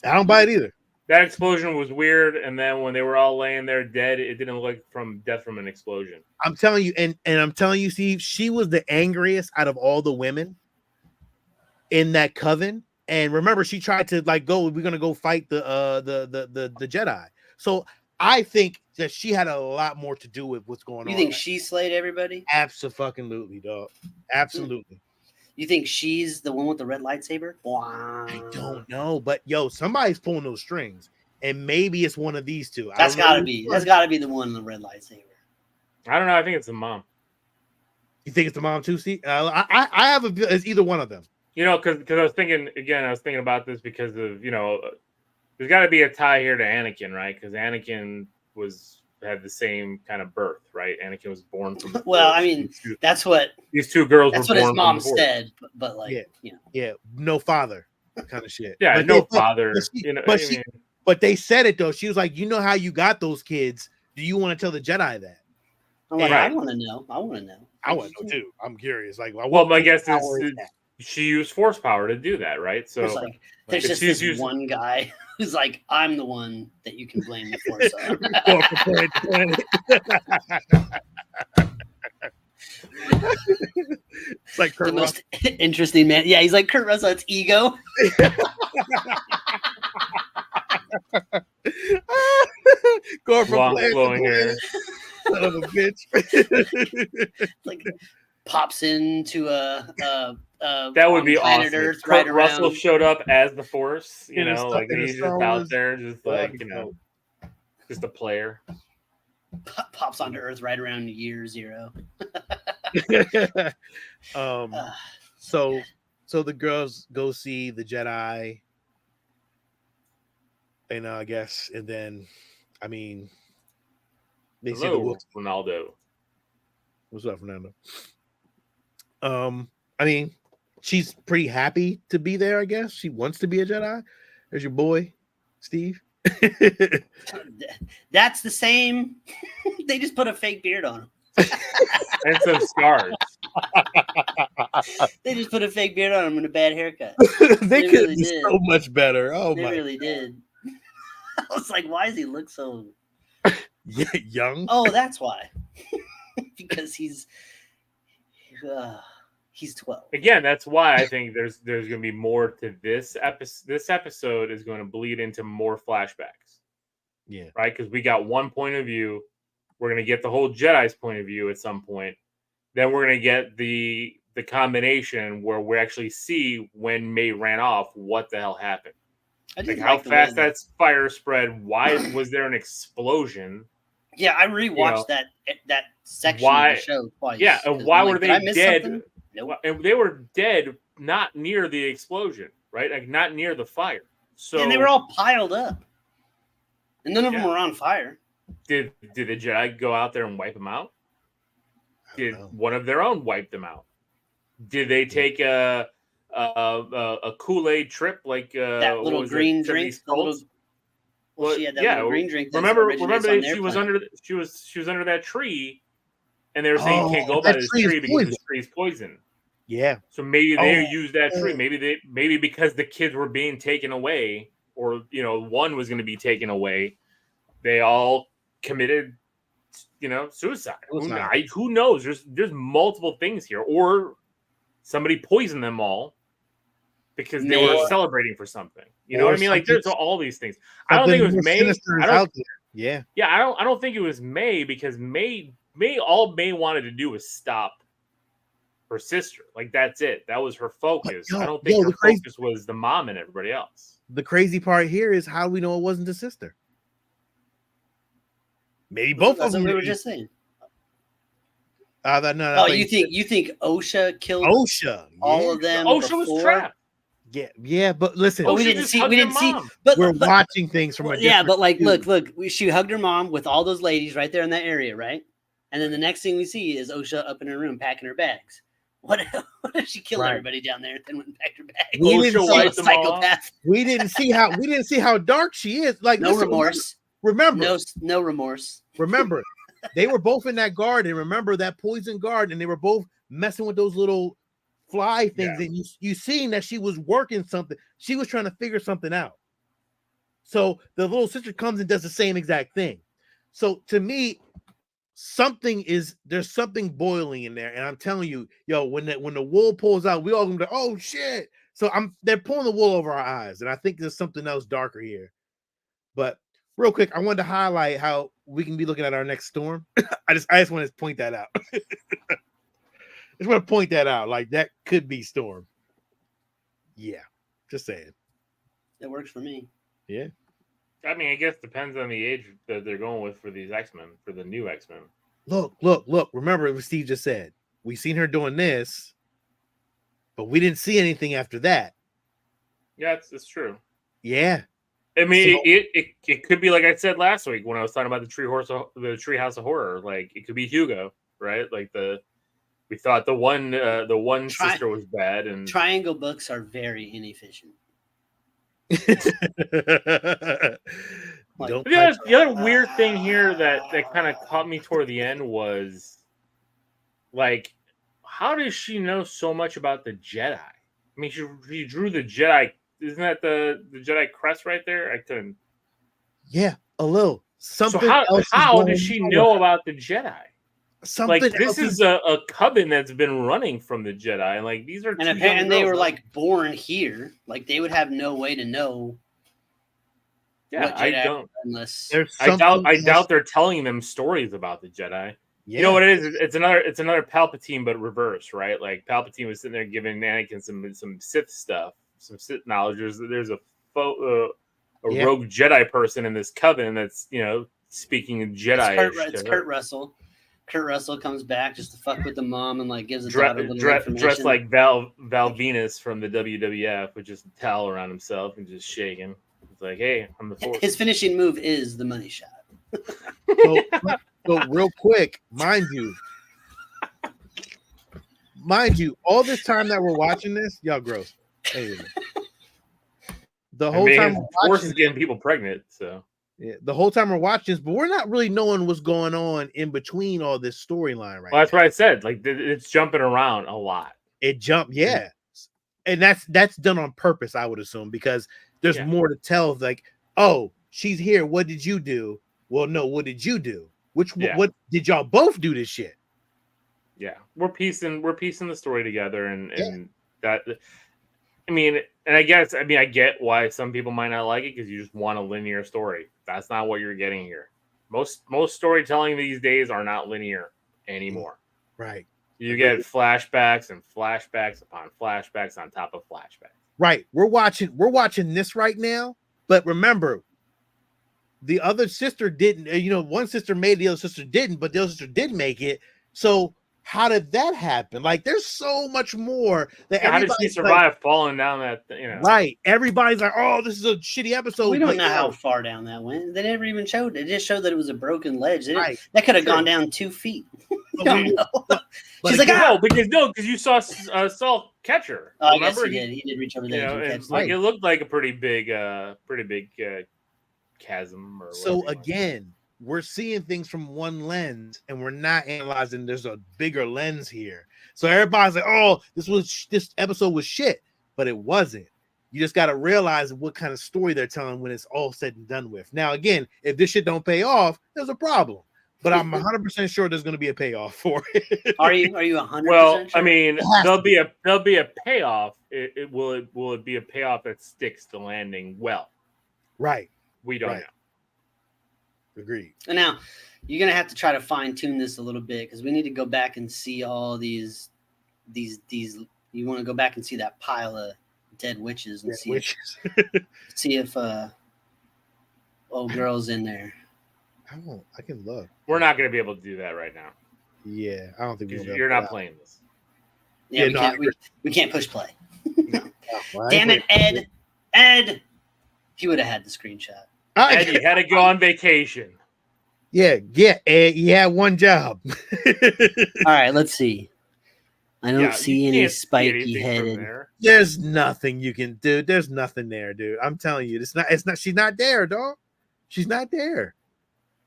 [SPEAKER 1] I don't buy it either.
[SPEAKER 3] That explosion was weird, and then when they were all laying there dead, it didn't look like from death from an explosion.
[SPEAKER 1] I'm telling you, and I'm telling you, Steve, she was the angriest out of all the women in that coven. And remember, she tried to like go. We're gonna go fight the Jedi. So I think that she had a lot more to do with what's going on.
[SPEAKER 2] You think she slayed everybody?
[SPEAKER 1] Absolutely, dog. Absolutely.
[SPEAKER 2] You think she's the one with the red lightsaber? Wow.
[SPEAKER 1] I don't know, but yo, somebody's pulling those strings, and maybe it's one of these two.
[SPEAKER 2] That's gotta be. That's gotta be the one in the red lightsaber.
[SPEAKER 3] I don't know. I think it's the mom.
[SPEAKER 1] You think it's the mom too, Steve? I have it's either one of them.
[SPEAKER 3] You know, because I was thinking about this because of, there's got to be a tie here to Anakin, right? Because Anakin had the same kind of birth, right? Anakin was born from.
[SPEAKER 2] Well, I mean, that's what
[SPEAKER 3] these two girls.
[SPEAKER 2] That's
[SPEAKER 3] were
[SPEAKER 2] what
[SPEAKER 3] born
[SPEAKER 2] his mom
[SPEAKER 3] from the
[SPEAKER 2] said, but like,
[SPEAKER 1] no father, kind of shit.
[SPEAKER 3] Yeah,
[SPEAKER 1] but
[SPEAKER 3] no father.
[SPEAKER 1] But they said it though. She was like, you know how you got those kids? Do you want to tell the Jedi that?
[SPEAKER 2] I'm like, I want to know. I want to know.
[SPEAKER 1] I want to know too. I'm curious. Like,
[SPEAKER 3] well, my guess is she used force power to do that, right? So
[SPEAKER 2] there's just this one guy who's like, I'm the one that you can blame the force on.
[SPEAKER 1] It's like Kurt
[SPEAKER 2] the most interesting man. Yeah, he's like Kurt Russell. It's ego.
[SPEAKER 1] Going from
[SPEAKER 3] long flowing hair.
[SPEAKER 1] Son of a bitch.
[SPEAKER 2] Like pops into
[SPEAKER 3] that would be awesome.
[SPEAKER 2] Earth,
[SPEAKER 3] Kurt
[SPEAKER 2] right
[SPEAKER 3] Russell
[SPEAKER 2] around.
[SPEAKER 3] showed up as the Force,
[SPEAKER 1] He's
[SPEAKER 3] just out there, just like just a player.
[SPEAKER 2] Pops onto Earth right around year 0.
[SPEAKER 1] So the girls go see the Jedi, and I guess, and then, I mean, they see the
[SPEAKER 3] Ronaldo.
[SPEAKER 1] What's up, Fernando? I mean, she's pretty happy to be there. I guess she wants to be a Jedi. There's your boy, Steve.
[SPEAKER 2] That's the same. They just put a fake beard on him.
[SPEAKER 3] And some scars.
[SPEAKER 2] They just put a fake beard on him and a bad haircut.
[SPEAKER 1] They could really be so much better. Oh
[SPEAKER 2] they
[SPEAKER 1] my! They
[SPEAKER 2] really did. I was like, why does he look so
[SPEAKER 1] young?
[SPEAKER 2] Oh, that's why. Because he's 12.
[SPEAKER 3] Again, that's why I think there's going to be more to this episode. This episode is going to bleed into more flashbacks.
[SPEAKER 1] Yeah.
[SPEAKER 3] Right? Because we got one point of view. We're going to get the whole Jedi's point of view at some point. Then we're going to get the combination where we actually see when May ran off, what the hell happened. Like how fast that fire spread. Why was there an explosion?
[SPEAKER 2] Yeah, I rewatched that section of the show twice.
[SPEAKER 3] Yeah, and why were they dead?
[SPEAKER 2] Nope.
[SPEAKER 3] And they were dead not near the explosion, right? Like not near the fire. So
[SPEAKER 2] and they were all piled up. And none of them were on fire.
[SPEAKER 3] Did the Jedi go out there and wipe them out? Did one of their own wipe them out? Did they take a Kool-Aid trip like
[SPEAKER 2] that little green drink? She had that little green drink.
[SPEAKER 3] Remember she was under that tree, and they were saying you can't go by this tree because the tree is poison.
[SPEAKER 1] Yeah.
[SPEAKER 3] So maybe they used that tree. Maybe because the kids were being taken away, or one was going to be taken away, they all committed suicide. Who knows? There's multiple things here, or somebody poisoned them all because they were celebrating for something. You know what I mean? Like there's all these things. I don't think it was May.
[SPEAKER 1] Yeah.
[SPEAKER 3] I don't think it was May because May all May wanted to do was stop her sister. Like that's it. That was her focus. I don't think her focus was the mom and everybody else.
[SPEAKER 1] The crazy part here is how we know it wasn't the sister. Maybe both of them.
[SPEAKER 2] We were just saying.
[SPEAKER 1] No,
[SPEAKER 2] Oh, you think OSHA killed all of them?
[SPEAKER 3] OSHA was trapped.
[SPEAKER 1] Yeah, but listen,
[SPEAKER 2] but we didn't see. But
[SPEAKER 1] we're watching things from a different
[SPEAKER 2] but like, look, she hugged her mom with all those ladies right there in that area, right? And then the next thing we see is OSHA up in her room packing her bags. What if she killed everybody down there and then went and packed her bags?
[SPEAKER 1] We didn't see how dark she is. Like,
[SPEAKER 2] no remorse.
[SPEAKER 1] Remember,
[SPEAKER 2] no remorse.
[SPEAKER 1] Remember, they were both in that garden. Remember that poison garden, and they were both messing with those little fly things. And you seen that she was working something. She was trying to figure something out. So the little sister comes and does the same exact thing. So to me, there's something boiling in there, and I'm telling you, when the wool pulls out, we all gonna be like, oh shit. So they're pulling the wool over our eyes, and I think there's something else darker here. But real quick, I wanted to highlight how we can be looking at our next storm. I just want to point that out. I just want to point that out. Like, that could be Storm. Yeah, just saying.
[SPEAKER 2] It works for me.
[SPEAKER 1] Yeah.
[SPEAKER 3] I mean, I guess it depends on the age that they're going with for these X-Men, for the new X-Men.
[SPEAKER 1] Look. Remember what Steve just said. We seen her doing this, but we didn't see anything after that.
[SPEAKER 3] Yeah, it's true.
[SPEAKER 1] Yeah.
[SPEAKER 3] I mean, it could be like I said last week when I was talking about the Treehouse of Horror. Like, it could be Hugo, right? Like we thought the one sister was bad, and
[SPEAKER 2] Triangle books are very inefficient.
[SPEAKER 3] The other weird thing here that kind of caught me toward the end was, like, how does she know so much about the Jedi? I mean, she drew the Jedi. Isn't that the Jedi crest right there? I couldn't.
[SPEAKER 1] Yeah, a little. Something.
[SPEAKER 3] So how does she know about the Jedi?
[SPEAKER 1] Something.
[SPEAKER 3] Like, this is a coven that's been running from the Jedi, and like these are.
[SPEAKER 2] And apparently they were like born here. Like, they would have no way to know.
[SPEAKER 3] Yeah, I don't.
[SPEAKER 2] Unless
[SPEAKER 3] I doubt they're telling them stories about the Jedi. Yeah. You know what it is? It's another Palpatine, but reverse, right? Like, Palpatine was sitting there giving Anakin some Sith stuff, some Sith knowledge. There's a rogue Jedi person in this coven that's speaking Jedi.
[SPEAKER 2] It's Kurt Russell. Kurt Russell comes back just to fuck with the mom and like gives the daughter a little information.
[SPEAKER 3] Dressed like Val Venus from the WWF with just a towel around himself and just shaking. It's like, hey, I'm the Force.
[SPEAKER 2] His finishing move is the money shot.
[SPEAKER 1] So real quick, mind you, all this time that we're watching this, y'all gross. Anyway. The whole time
[SPEAKER 3] Force is getting people pregnant, so.
[SPEAKER 1] Yeah, the whole time we're watching this, but we're not really knowing what's going on in between all this storyline right now.
[SPEAKER 3] That's what I said. Like, it's jumping around a lot.
[SPEAKER 1] It jumped, yeah. And that's done on purpose, I would assume, because there's more to tell. Like, oh, she's here. What did you do? Well, no, what did you do? What did y'all both do this shit?
[SPEAKER 3] Yeah, we're piecing the story together, and that. I mean, and I get why some people might not like it, because you just want a linear story. That's not what you're getting here. Most storytelling these days are not linear anymore.
[SPEAKER 1] Right.
[SPEAKER 3] You get flashbacks and flashbacks upon flashbacks on top of flashbacks.
[SPEAKER 1] Right. We're watching this right now, but remember, the other sister didn't. One sister made, the other sister didn't, but the other sister did make it. So how did that happen? Like, there's so much more that
[SPEAKER 3] how did she survive falling down that?
[SPEAKER 1] Right. Everybody's like, "Oh, this is a shitty episode."
[SPEAKER 2] We don't know how far down that went. They never even showed it. It just showed that it was a broken ledge. That could have gone down 2 feet. We don't know. She's like,
[SPEAKER 3] because you saw Saul catch her.
[SPEAKER 2] Oh, yes, he did. He did reach over there and catch
[SPEAKER 3] her. It looked like a pretty big chasm.
[SPEAKER 1] So again, we're seeing things from one lens, and we're not analyzing there's a bigger lens here. So everybody's like, "Oh, this episode was shit," but it wasn't. You just got to realize what kind of story they're telling when it's all said and done with. Now, again, if this shit don't pay off, there's a problem. But I'm 100% sure there's going to be a payoff for it.
[SPEAKER 2] Are you 100%?
[SPEAKER 3] Well,
[SPEAKER 2] sure?
[SPEAKER 3] I mean, there'll be a payoff. Will it be a payoff that sticks the landing well?
[SPEAKER 1] Right.
[SPEAKER 3] We don't know.
[SPEAKER 1] Agreed.
[SPEAKER 2] And now you're gonna have to try to fine tune this a little bit, because we need to go back and see all these. You want to go back and see that pile of dead witches and see if old girl's in there.
[SPEAKER 1] I can look.
[SPEAKER 3] We're not gonna be able to do that right now.
[SPEAKER 1] Yeah, I don't think
[SPEAKER 3] You're not playing this.
[SPEAKER 2] Yeah,
[SPEAKER 1] Yeah,
[SPEAKER 2] we can't push play.
[SPEAKER 1] Well,
[SPEAKER 2] Damn it, Ed. Ed. He would have had the screenshot.
[SPEAKER 3] Ed, you had to go on vacation.
[SPEAKER 1] Yeah, Ed, you had one job.
[SPEAKER 2] All right, let's see. I don't see any spiky headed.
[SPEAKER 1] There's nothing you can do. There's nothing there, dude. I'm telling you, it's not. She's not there, dog. She's not there.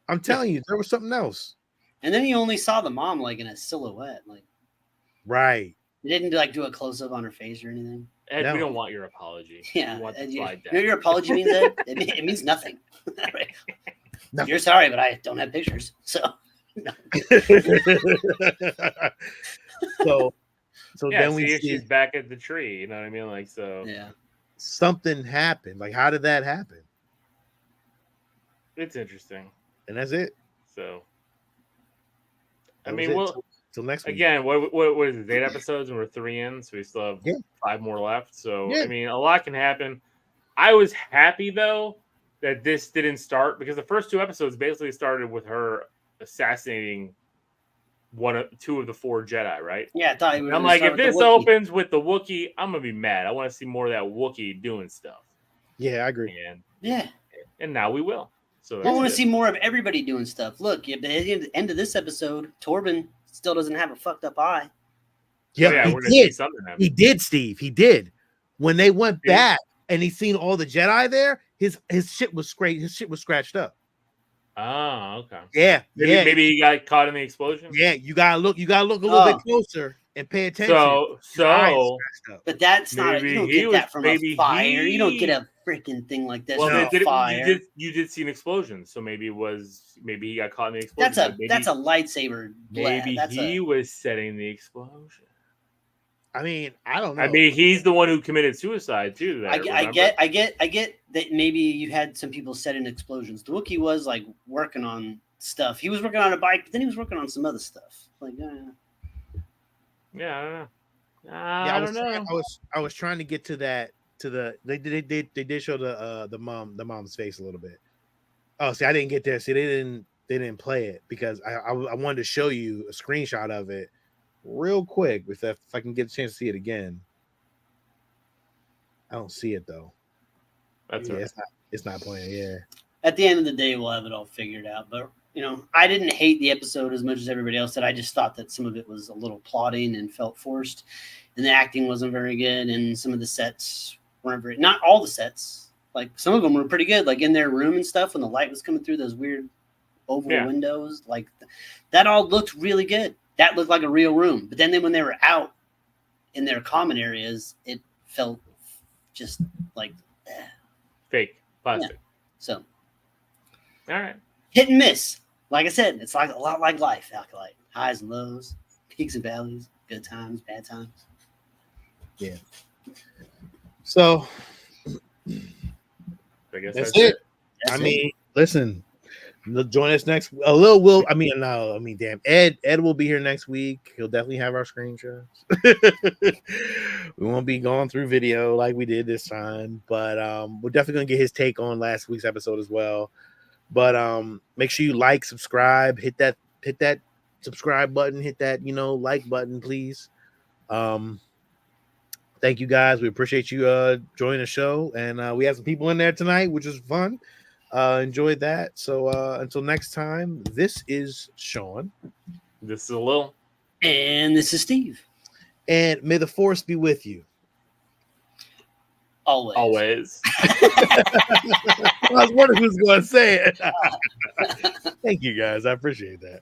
[SPEAKER 1] I'm telling you, there was something else.
[SPEAKER 2] And then you only saw the mom like in a silhouette, like.
[SPEAKER 1] Right.
[SPEAKER 2] You didn't like do a close up on her face or anything.
[SPEAKER 3] Ed,
[SPEAKER 1] No.
[SPEAKER 3] we don't want your apology.
[SPEAKER 2] Yeah,
[SPEAKER 3] we want
[SPEAKER 2] Ed,
[SPEAKER 3] the
[SPEAKER 2] you
[SPEAKER 3] slide
[SPEAKER 2] know what your apology means, Ed? It means nothing. Right?
[SPEAKER 1] No.
[SPEAKER 2] You're sorry, but I don't have pictures. So. No.
[SPEAKER 1] so
[SPEAKER 3] yeah,
[SPEAKER 1] then we see
[SPEAKER 3] she's back at the tree. You know what I mean? Like, so
[SPEAKER 2] Yeah.
[SPEAKER 1] something happened. Like, how did that happen?
[SPEAKER 3] it's interesting.
[SPEAKER 1] And that's it.
[SPEAKER 3] So,
[SPEAKER 1] That
[SPEAKER 3] I
[SPEAKER 1] was
[SPEAKER 3] mean,
[SPEAKER 1] it.
[SPEAKER 3] well,
[SPEAKER 1] till next week.
[SPEAKER 3] again, what is it? 8 episodes, and we're 3 in, so we still have 5 more left. So,
[SPEAKER 1] Yeah.
[SPEAKER 3] I mean, a lot can happen. I was happy though that this didn't start because the first 2 episodes basically started with her assassinating 2 of the 4 Jedi, right?
[SPEAKER 2] Yeah, I thought
[SPEAKER 3] And I'm like, if this opens with the Wookiee, I'm gonna be mad. I want to see more of that Wookiee doing stuff.
[SPEAKER 1] Yeah, I agree.
[SPEAKER 3] And now we will. So
[SPEAKER 2] I want to see more of everybody doing stuff. Look, at the end of this episode, Torben still doesn't have a fucked up eye.
[SPEAKER 1] Yeah,
[SPEAKER 3] we're gonna see something happen.
[SPEAKER 1] He did, Steve. He did. When they went back and he seen all the Jedi there, his shit was great. His shit was scratched up.
[SPEAKER 3] Oh, okay.
[SPEAKER 1] Yeah,
[SPEAKER 3] maybe he got caught in the explosion.
[SPEAKER 1] Yeah, you gotta look a little bit closer and pay attention.
[SPEAKER 2] But that's not. You don't get that from a fire. You don't get a freaking thing like this.
[SPEAKER 3] Well,
[SPEAKER 2] from fire.
[SPEAKER 3] You did see an explosion, so maybe he got caught in the explosion.
[SPEAKER 2] That's a lightsaber.
[SPEAKER 3] Maybe he was setting the explosion.
[SPEAKER 1] I mean, I don't know.
[SPEAKER 3] I mean, he's the one who committed suicide too.
[SPEAKER 2] I get that maybe you had some people setting explosions. The Wookiee was like working on stuff. He was working on a bike, but then he was working on some other stuff. Like,
[SPEAKER 3] yeah, I don't know.
[SPEAKER 1] I was trying to get to that. They did show the mom's face a little bit. Oh, see, I didn't get there. See, they didn't play it because I wanted to show you a screenshot of it real quick if I can get a chance to see it again. I don't see it though.
[SPEAKER 3] That's right.
[SPEAKER 1] It's not playing. Yeah.
[SPEAKER 2] At the end of the day, we'll have it all figured out. But I didn't hate the episode as much as everybody else did. I just thought that some of it was a little plotting and felt forced, and the acting wasn't very good, and some of the sets weren't very. Not all the sets. Like some of them were pretty good, like in their room and stuff when the light was coming through those weird oval windows. Like that all looked really good. That looked like a real room. But then when they were out in their common areas, it felt just like
[SPEAKER 3] fake, plastic.
[SPEAKER 2] Yeah. So,
[SPEAKER 3] all right,
[SPEAKER 2] hit and miss. Like I said, it's like a lot like life, Acolyte. Highs and lows, peaks and valleys, good times, bad times.
[SPEAKER 1] Yeah. So,
[SPEAKER 3] I guess
[SPEAKER 1] that's it. I mean, listen. Join us next. Damn. Ed will be here next week. He'll definitely have our screenshots. We won't be going through video like we did this time, but we're definitely gonna get his take on last week's episode as well. But make sure you like, subscribe, hit that subscribe button, hit that like button, please. Thank you guys. We appreciate you joining the show, and we have some people in there tonight, which is fun. Enjoyed that. So until next time, this is Sean.
[SPEAKER 3] This is Lil.
[SPEAKER 2] And this is Steve.
[SPEAKER 1] And may the force be with you.
[SPEAKER 2] Always.
[SPEAKER 1] I was wondering who's going to say it. Thank you guys. I appreciate that.